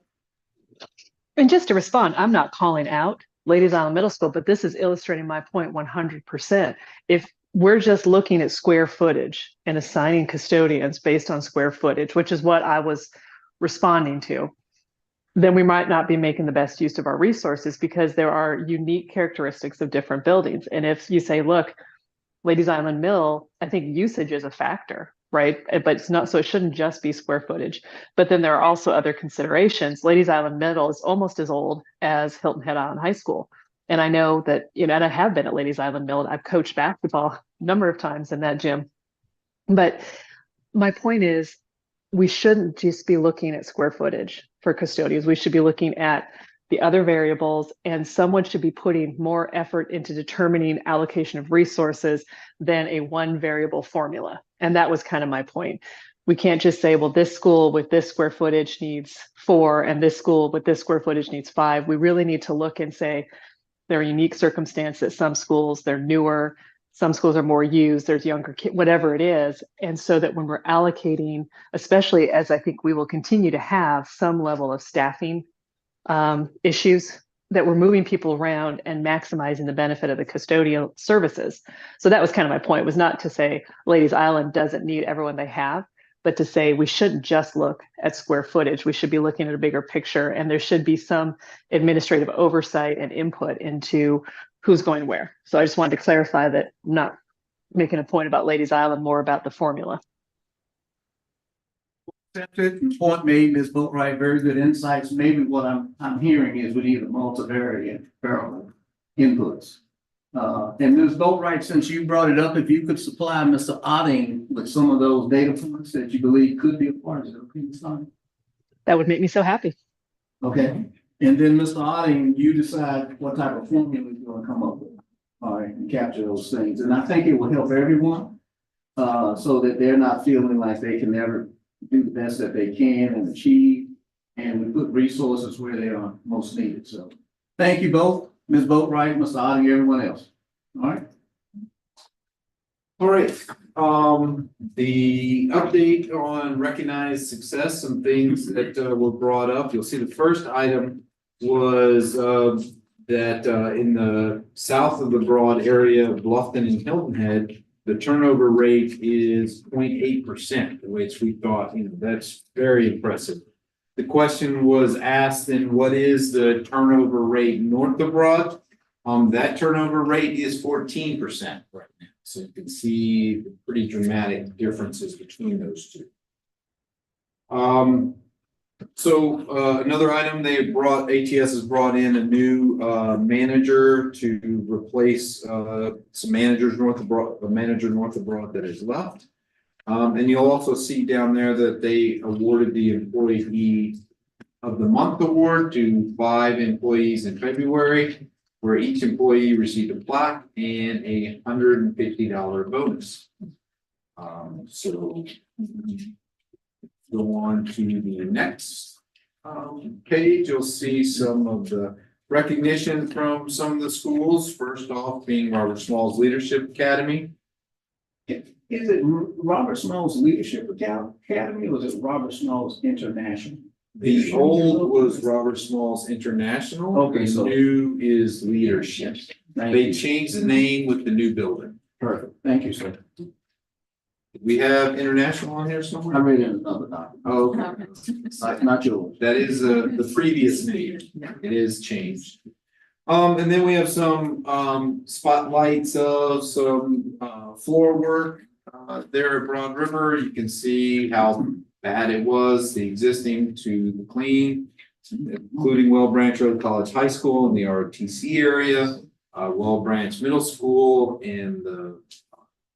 And just to respond, I'm not calling out Ladies Island Middle School, but this is illustrating my point 100%. If we're just looking at square footage and assigning custodians based on square footage, which is what I was responding to, then we might not be making the best use of our resources because there are unique characteristics of different buildings. And if you say, look, Ladies Island Mill, I think usage is a factor, right? But it's not, so it shouldn't just be square footage. But then there are also other considerations. Ladies Island Middle is almost as old as Hilton Head Island High School. And I know that, you know, and I have been at Ladies Island Mill, and I've coached basketball a number of times in that gym. But my point is, we shouldn't just be looking at square footage for custodians. We should be looking at the other variables, and someone should be putting more effort into determining allocation of resources than a one variable formula. And that was kind of my point. We can't just say, well, this school with this square footage needs 4 and this school with this square footage needs 5. We really need to look and say, there are unique circumstances. Some schools, they're newer. Some schools are more used, there's younger kids, whatever it is. And so that when we're allocating, especially as I think we will continue to have some level of staffing issues, that we're moving people around and maximizing the benefit of the custodial services. So that was kind of my point, was not to say Ladies Island doesn't need everyone they have, but to say we shouldn't just look at square footage. We should be looking at a bigger picture, and there should be some administrative oversight and input into who's going where. So I just wanted to clarify that I'm not making a point about Ladies Island, more about the formula. Point made, Ms. Boatright, very good insights. Maybe what I'm hearing is we need a multivariate parallel inputs. And Ms. Boatright, since you brought it up, if you could supply Mr. Otting with some of those data points that you believe could be a part of it, okay, Ms. Otting? That would make me so happy. Okay, and then Mr. Otting, you decide what type of formula you're gonna come up with, all right, and capture those things. And I think it will help everyone, so that they're not feeling like they can never do the best that they can and achieve, and we put resources where they are most needed. So thank you both, Ms. Boatright, Mr. Otting, everyone else. All right. All right, the update on recognized success, some things that were brought up. You'll see the first item was that in the south of the Broad area of Bluffton and Hilton Head, the turnover rate is 0.8%, which we thought, you know, that's very impressive. The question was asked, then what is the turnover rate north of Broad? That turnover rate is 14% right now. So you can see the pretty dramatic differences between those two. Another item ATS has brought in a new manager to replace some managers north of Broad, a manager north of Broad that is left. And you'll also see down there that they awarded the Employee of the Month award to 5 employees in February, where each employee received a plaque and a $150 bonus. Go on to the next page, you'll see some of the recognition from some of the schools. First off being Robert Smalls Leadership Academy. Is it Robert Smalls Leadership Academy, or is it Robert Smalls International? The old was Robert Smalls International. Okay, the so new is Leadership. Thank They you. changed the name with the new building. Perfect. Thank you, sir. We have international on here I somewhere? read it in another document. Oh, okay. Not yours. That is the previous name. It is changed. And then we have some spotlights of some floor work there at Broad River. You can see how bad it was, the existing to the clean, including Well Branch Road College High School in the ROTC area, Well Branch Middle School in the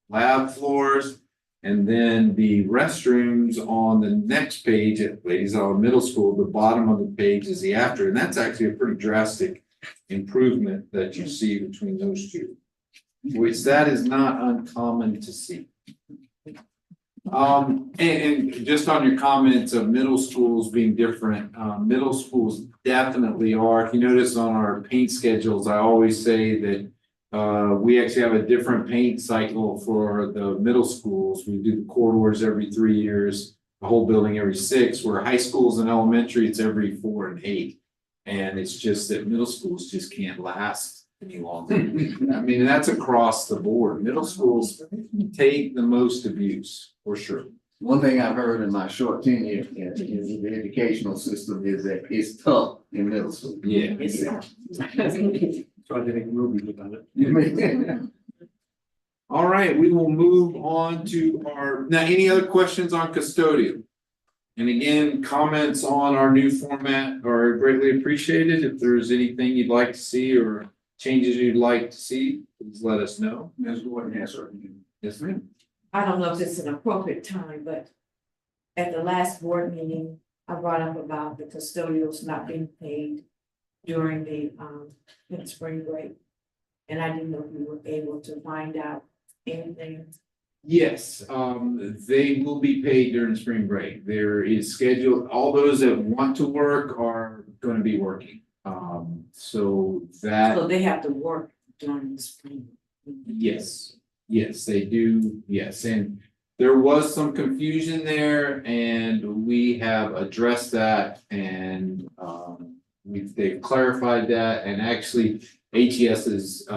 lab floors. And then the restrooms on the next page at Ladies Island Middle School, the bottom of the page is the after, and that's actually a pretty drastic improvement that you see between those two, which that is not uncommon to see. And just on your comments of middle schools being different, middle schools definitely are. If you notice on our paint schedules, I always say that we actually have a different paint cycle for the middle schools. We do the corridors every 3 years, the whole building every 6, where high schools and elementary, it's every 4 and 8. And it's just that middle schools just can't last any longer. I mean, that's across the board. Middle schools take the most abuse, for sure. One thing I've heard in my short tenure in the educational system is that it's tough in middle school. Yeah. Try to make movies about it. All right, we will move on to our, now, any other questions on custodial? And again, comments on our new format are greatly appreciated. If there's anything you'd like to see or changes you'd like to see, please let us know. Ms. Gordon has her. Yes, ma'am. I don't know if it's an appropriate time, but at the last board meeting, I brought up about the custodials not being paid during the spring break. And I didn't know if we were able to find out anything. Yes, they will be paid during spring break. There is scheduled, all those that want to work are going to be working. So that. So they have to work during the spring. Yes, yes, they do. Yes, and there was some confusion there, and we have addressed that, and they've clarified that, and actually HES is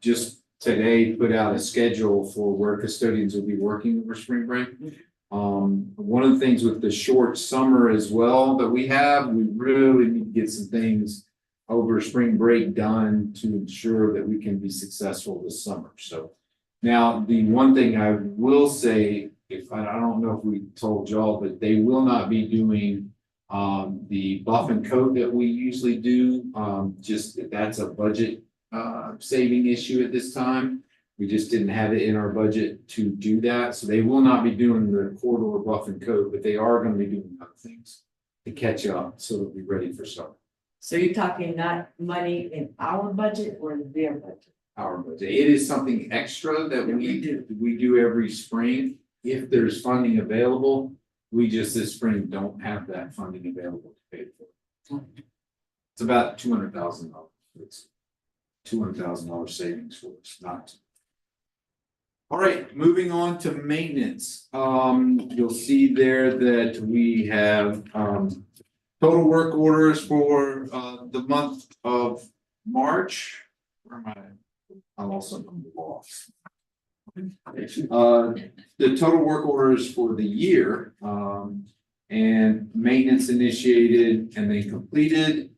just today put out a schedule for where custodians will be working over spring break. One of the things with the short summer as well that we have, we really need to get some things over spring break done to ensure that we can be successful this summer. So now the one thing I will say, if I don't know if we told y'all, but they will not be doing the buff and coat that we usually do. Just that's a budget saving issue at this time. We just didn't have it in our budget to do that. So they will not be doing the corridor buff and coat, but they are going to be doing other things to catch up so that we're ready for summer. So you're talking not money in our budget or their budget? Our budget. It is something extra that we do every spring. If there's funding available, we just this spring don't have that funding available to pay for. It's about $200,000. It's $200,000 savings for us, not. All right, moving on to maintenance. You'll see there that we have total work orders for the month of March. Where am I? I'm also lost. The total work orders for the year and maintenance initiated and then completed.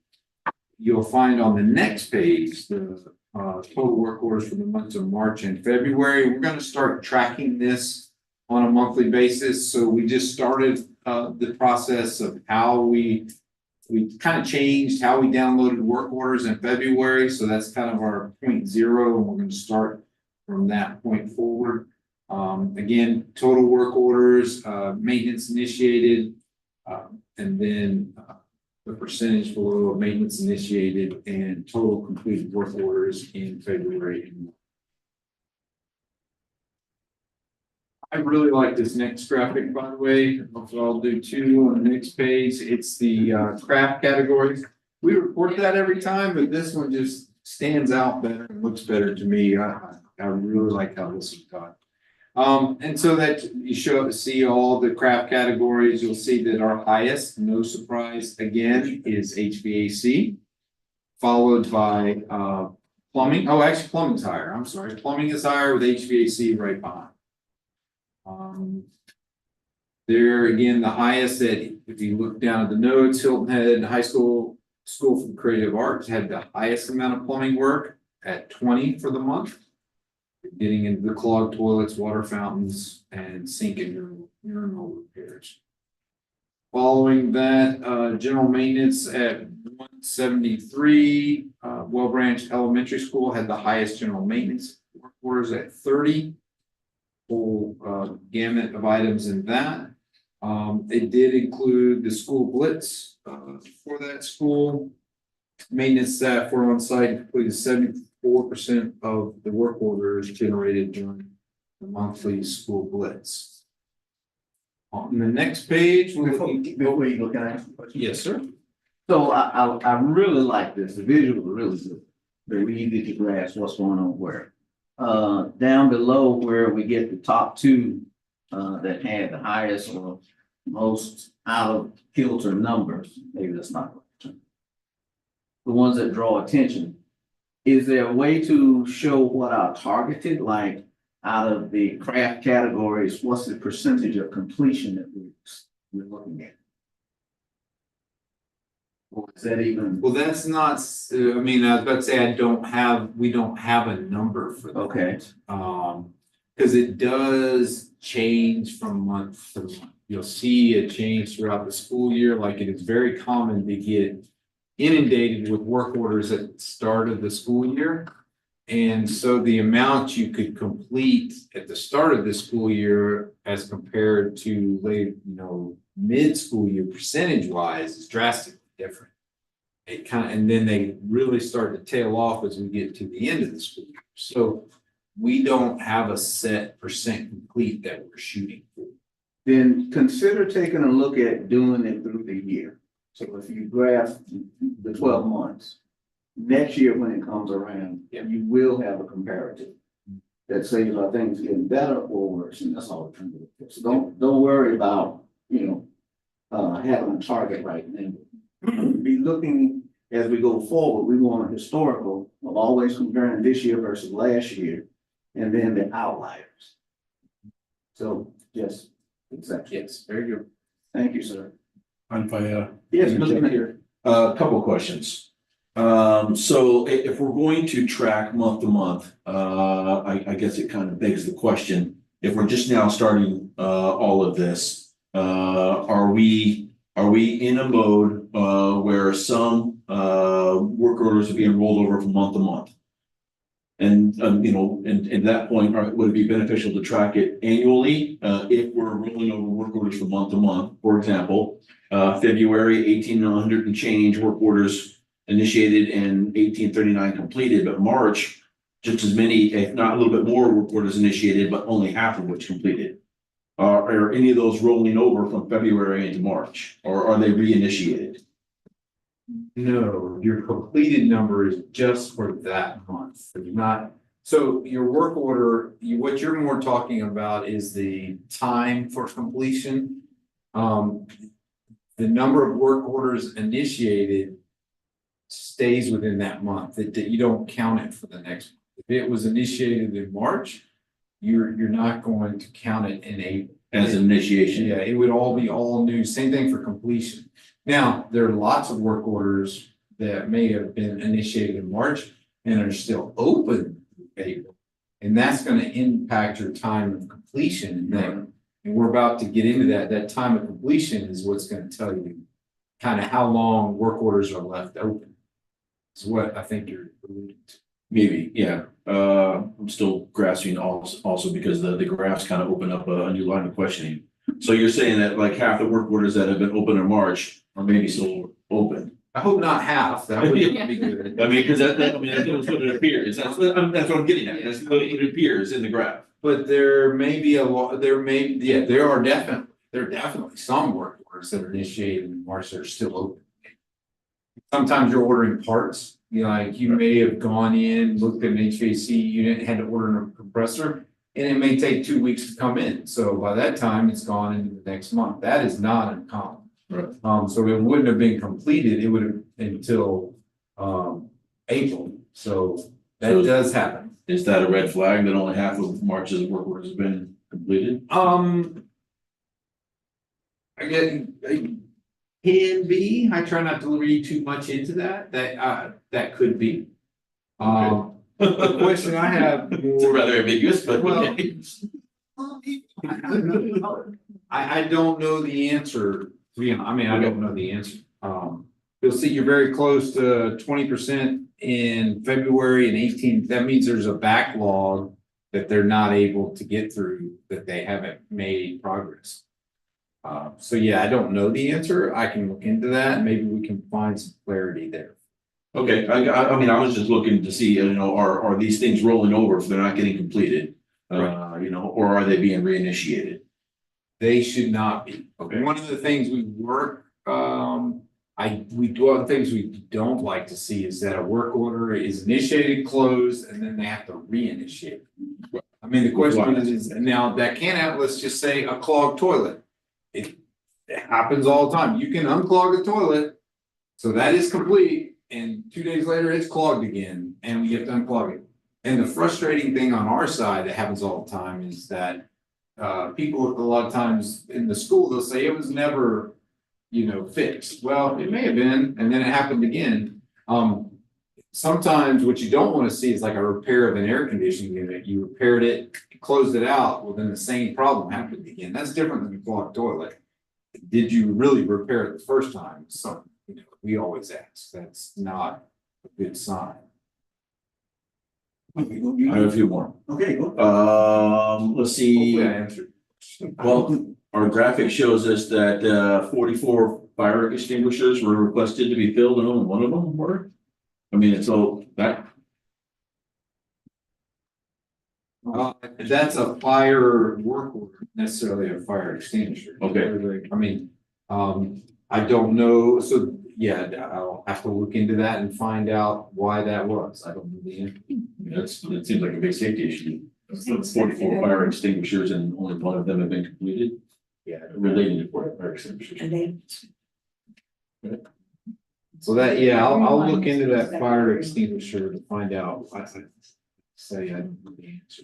You'll find on the next page the total work orders for the months of March and February. We're going to start tracking this on a monthly basis. So we just started the process of how we kind of changed how we downloaded work orders in February. So that's kind of our 0.0, and we're going to start from that point forward. Again, total work orders, maintenance initiated, and then the percentage below of maintenance initiated and total completed work orders in February. I really like this next graphic, by the way. I'll do two on the next page. It's the craft categories. We report that every time, but this one just stands out better and looks better to me. I really like how this is done. And so that you see all the craft categories, you'll see that our highest, no surprise, again, is HVAC, followed by Plumbing, oh, actually plumbing's higher, I'm sorry, plumbing is higher with HVAC right behind. There again, the highest that, if you look down at the notes, Hilton Head High School, School for Creative Arts had the highest amount of plumbing work at 20 for the month. Getting into the clogged toilets, water fountains, and sink and urinal repairs. Following that, general maintenance at 173, Well Branch Elementary School had the highest general maintenance work orders at 30. Full gamut of items in that. It did include the school blitz for that school. Maintenance staff were on site, completed 74% of the work orders generated during the monthly school blitz. On the next page, Before you go, can I ask a question? yes, sir. So I really like this, the visual is really good. Very easy to grasp what's going on where. Down below where we get the top two, that had the highest or most out of kilter numbers, maybe that's not right. The ones that draw attention. Is there a way to show what our targeted, like out of the craft categories, what's the percentage of completion that we're looking at? Or is that even? Well, that's not, I mean, I was about to say, we don't have a number for that. Okay. Because it does change from month to month. You'll see a change throughout the school year, like it is very common to get inundated with work orders at the start of the school year. And so the amount you could complete at the start of the school year as compared to late, mid-school year percentage wise is drastically different. It and then they really start to tail off as we get to the end of the school year. So we don't have a set percent complete that we're shooting for. Then consider taking a look at doing it through the year. So if you graph the 12 months, next year when it comes around, you will have a comparative that says, are things getting better or worse? And that's all we're trying to do. So don't worry about, having a target right now. Be looking as we go forward, we want a historical of always comparing this year versus last year, and then the outliers. So, yes, exactly. Yes, very good. Thank you, sir. If I, Yes, Mr. Mayor. a couple of questions. So if we're going to track month to month, I guess it kind of begs the question, if we're just now starting, all of this, are we in a mode, where some, work orders are being rolled over from month to month? And, at that point, would it be beneficial to track it annually, if we're rolling over work orders from month to month? For example, February 1,800 and change work orders initiated and 1,839 completed, but March, just as many, if not a little bit more work orders initiated, but only half of which completed. Are any of those rolling over from February into March, or are they reinitiated? No, your completed number is just for that month. It's not, so your work order, what you're more talking about is the time for completion. The number of work orders initiated stays within that month, that you don't count it for the next month. If it was initiated in March, you're not going to count it in April. As an initiation? Yeah, it would all be all new, same thing for completion. Now, there are lots of work orders that may have been initiated in March and are still open in April. And that's going to impact your time of completion in there. And we're about to get into that. That time of completion is what's going to tell you kind of how long work orders are left open. Is what I think you're alluding to. Maybe, yeah. I'm still grasping also because the graphs kind of open up a new line of questioning. So you're saying that like half the work orders that have been open in March are maybe still open? I hope not half. That would be good. I mean, because that's what it appears. That's what I'm getting at. That's what it appears in the graph. But there may be there are definitely some work orders that are initiated in March that are still open. Sometimes you're ordering parts, like you may have gone in, looked at an HVAC unit, had to order a compressor, and it may take 2 weeks to come in. So by that time, it's gone into the next month. That is not uncommon. Right. So it wouldn't have been completed, it would have until April. So That does happen. Is that a red flag that only half of March's work orders have been completed? I can be, I try not to read too much into that, that could be. The question I have It's more, rather ambiguous, but Well, okay. I don't know the answer, I mean, I don't know the answer. You'll see you're very close to 20% in February and 18, that means there's a backlog that they're not able to get through, that they haven't made progress. So yeah, I don't know the answer. I can look into that and maybe we can find some clarity there. Okay, I mean, I was just looking to see, you know, are these things rolling over if they're not getting completed? You know, or are they being reinitiated? They should not be. Okay. One of the things we work, one of the things we don't like to see is that a work order is initiated, closed, and then they have to reinitiate. I mean, the question is, now that can happen, let's just say a clogged toilet. It happens all the time. You can unclog a toilet, so that is complete, and 2 days later it's clogged again, and we have to unclog it. And the frustrating thing on our side that happens all the time is that people a lot of times in the school, they'll say it was never, you know, fixed. Well, it may have been, and then it happened again. Sometimes what you don't want to see is like a repair of an air conditioning unit. You repaired it, closed it out, well, then the same problem happened again. That's different than a clogged toilet. Did you really repair it the first time? So, you know, we always ask. That's not a good sign. I have a few more. Okay, go. Let's see. Hopefully I answered. Well, our graphic shows us that 44 fire extinguishers were requested to be filled and only one of them were. I mean, it's all that. That's a fire work order, necessarily a fire extinguisher. Okay. I mean, I don't know, so yeah, I'll have to look into that and find out why that was. I don't know the answer. That seems like a big safety issue. 44 fire extinguishers and only one of them have been completed. Yeah. Related to fire extinguishers. And they, So that, yeah, I'll look into that fire extinguisher to find out. I say I don't know the answer.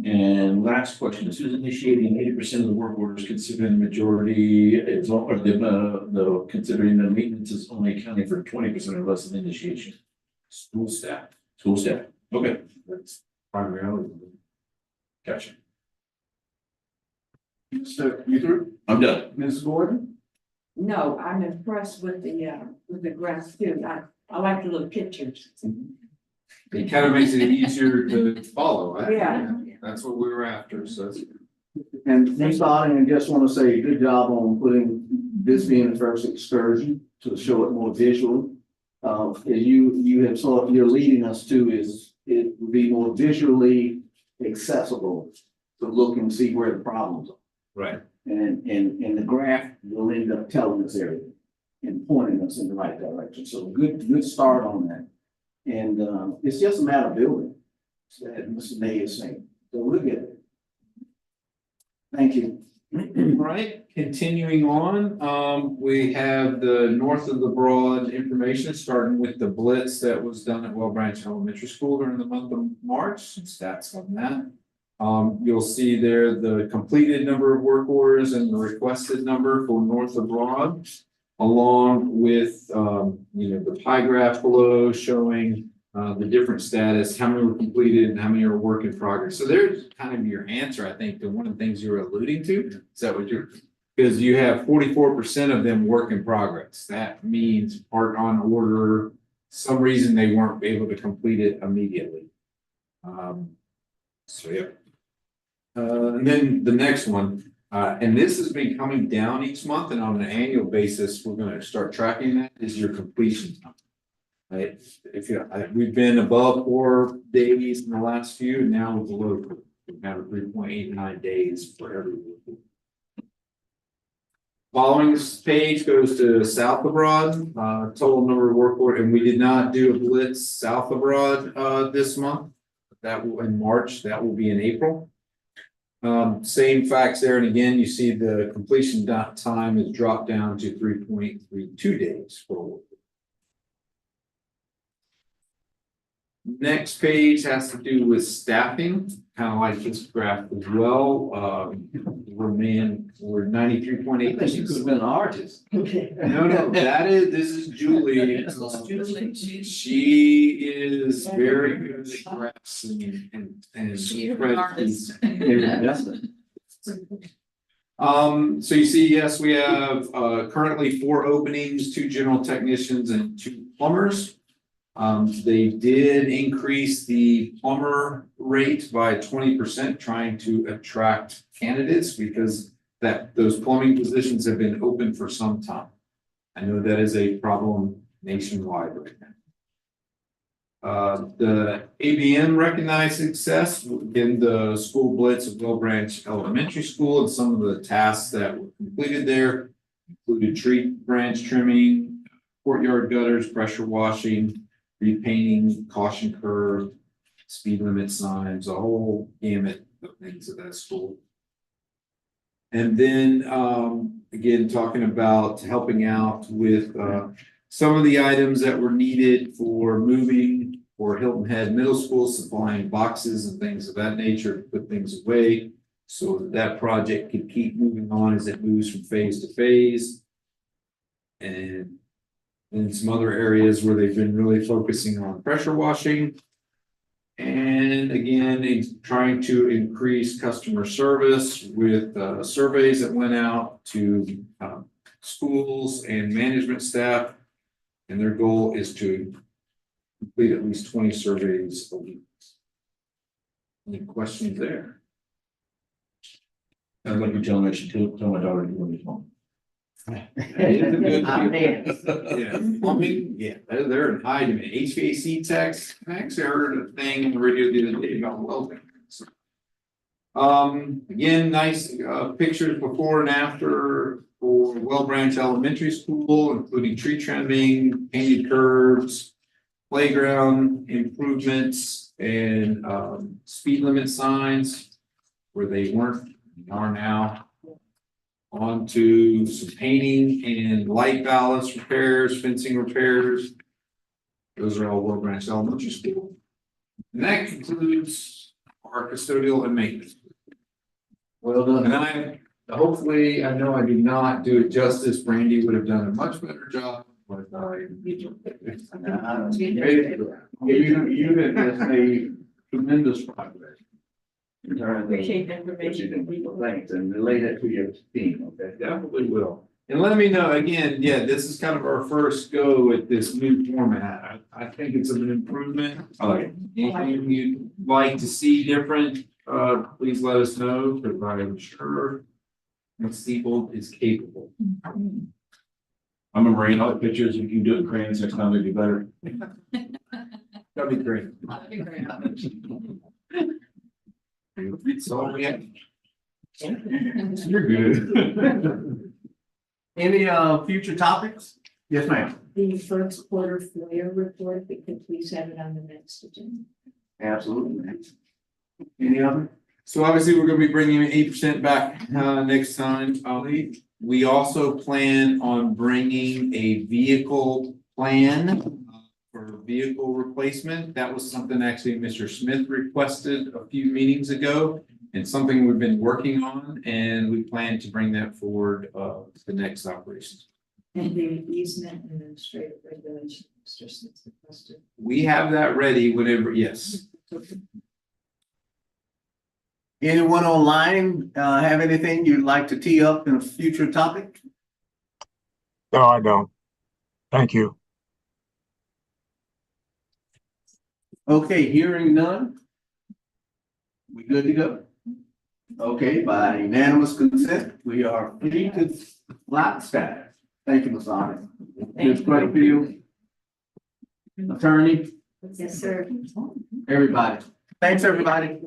And last question, this is initiating 80% of the work orders, considering the majority is, or the considering the maintenance is only accounting for 20% or less of the initiation. School staff. School staff. Okay, That's primarily. gotcha. Mr. You through? I'm done. Ms. Gordon? no, I'm impressed with the graphs too. I like the little pictures. It kind of makes it easier to follow. Yeah. That's what we were after, so that's. And Ms. Otten, I just want to say good job on putting this being the first excursion to show it more visually. You have sort of, you're leading us to is it will be more visually accessible to look and see where the problems are. Right. And the graph will end up telling us everything and pointing us in the right direction. So good start on that. And it's just a matter of building, as Mr. May is saying. So we'll get it. Thank you. Right, continuing on, we have the north of the broad information, starting with the blitz that was done at Well Branch Elementary School during the month of March, some stats on that. You'll see there the completed number of work orders and the requested number for north of broad, along with, the pie graph below showing the different status, how many were completed and how many are work in progress. So there's kind of your answer, I think, to one of the things you were alluding to. Is that what you're, because you have 44% of them work in progress. That means part on order, some reason they weren't able to complete it immediately. So yeah. And then the next one, and this has been coming down each month, and on an annual basis, we're going to start tracking that, is your completion time. Right? We've been above 4 days in the last few, and now we're below. We have 3.89 days for every week. Following this page goes to south of Broad, total number of work order, and we did not do a blitz south of Broad this month. That will in March, that will be in April. Same facts there, and again, you see the completion time is dropped down to 3.32 days for work. Next page has to do with staffing, kind of like this graph as well. We're 93.8. I think you could have been an artist. No, this is Julie. She is very good at graphs and She's an spreadsheets. artist. So you see, yes, we have currently 4 openings, 2 general technicians and 2 plumbers. They did increase the plumber rate by 20%, trying to attract candidates because those plumbing positions have been open for some time. I know that is a problem nationwide right now. The ABM recognized success in the school blitz of Will Branch Elementary School, and some of the tasks that were completed there included tree branch trimming, courtyard gutters, pressure washing, repainting, caution curve, speed limit signs, a whole gamut of things at that school. And then, again, talking about helping out with, some of the items that were needed for moving for Hilton Head Middle School, supplying boxes and things of that nature to put things away so that project could keep moving on as it moves from phase to phase. And in some other areas where they've been really focusing on pressure washing. And again, trying to increase customer service with surveys that went out to schools and management staff. And their goal is to complete at least 20 surveys a week. Any questions there? I'd like to tell me, I should tell my daughter to do it as well. It's a good deal. Yeah, plumbing, yeah, they're in high demand. HVAC techs, I actually heard a thing on the radio the other day about welding. Again, nice pictures before and after for Well Branch Elementary School, including tree trimming, painted curbs, playground improvements, and speed limit signs where they weren't, are now. On to some painting and light ballast repairs, fencing repairs. Those are all Well Branch Elementary School. And that concludes our custodial and maintenance. Well done. And hopefully, I know I did not do it justice. Brandy would have done a much better job. But You have just made tremendous progress. In terms of Appreciate the what information. you do, people, thanks, and relay that to your team, okay? definitely will. And let me know again, yeah, this is kind of our first go at this new format. I think it's an improvement. Anything you'd like to see different, please let us know, because I'm sure Ms. Siebold is capable. I'm a Marine, all the pictures, if you can do it in crayons next time, it'd be better. That'd be great. That'd be great. So, yeah. You're good. Any future topics? Yes, ma'am. The first quarter FOIA report, we could please have it on the next agenda. Absolutely. Any other? So obviously, we're gonna be bringing 8% back next time. We also plan on bringing a vehicle plan for vehicle replacement. That was something actually Mr. Smith requested a few meetings ago, and something we've been working on, and we plan to bring that forward to the next operations. And the easement and administrative regulations, Mr. Smith requested. We have that ready whenever, yes. Anyone online have anything you'd like to tee up in a future topic? No, I don't. Thank you. Okay, hearing none. We good to go? Okay, by unanimous consent, we are free to fly the sky. Thank you, Ms. Arnett. Ms. Crutchfield, attorney, Yes, sir. everybody. Thanks, everybody.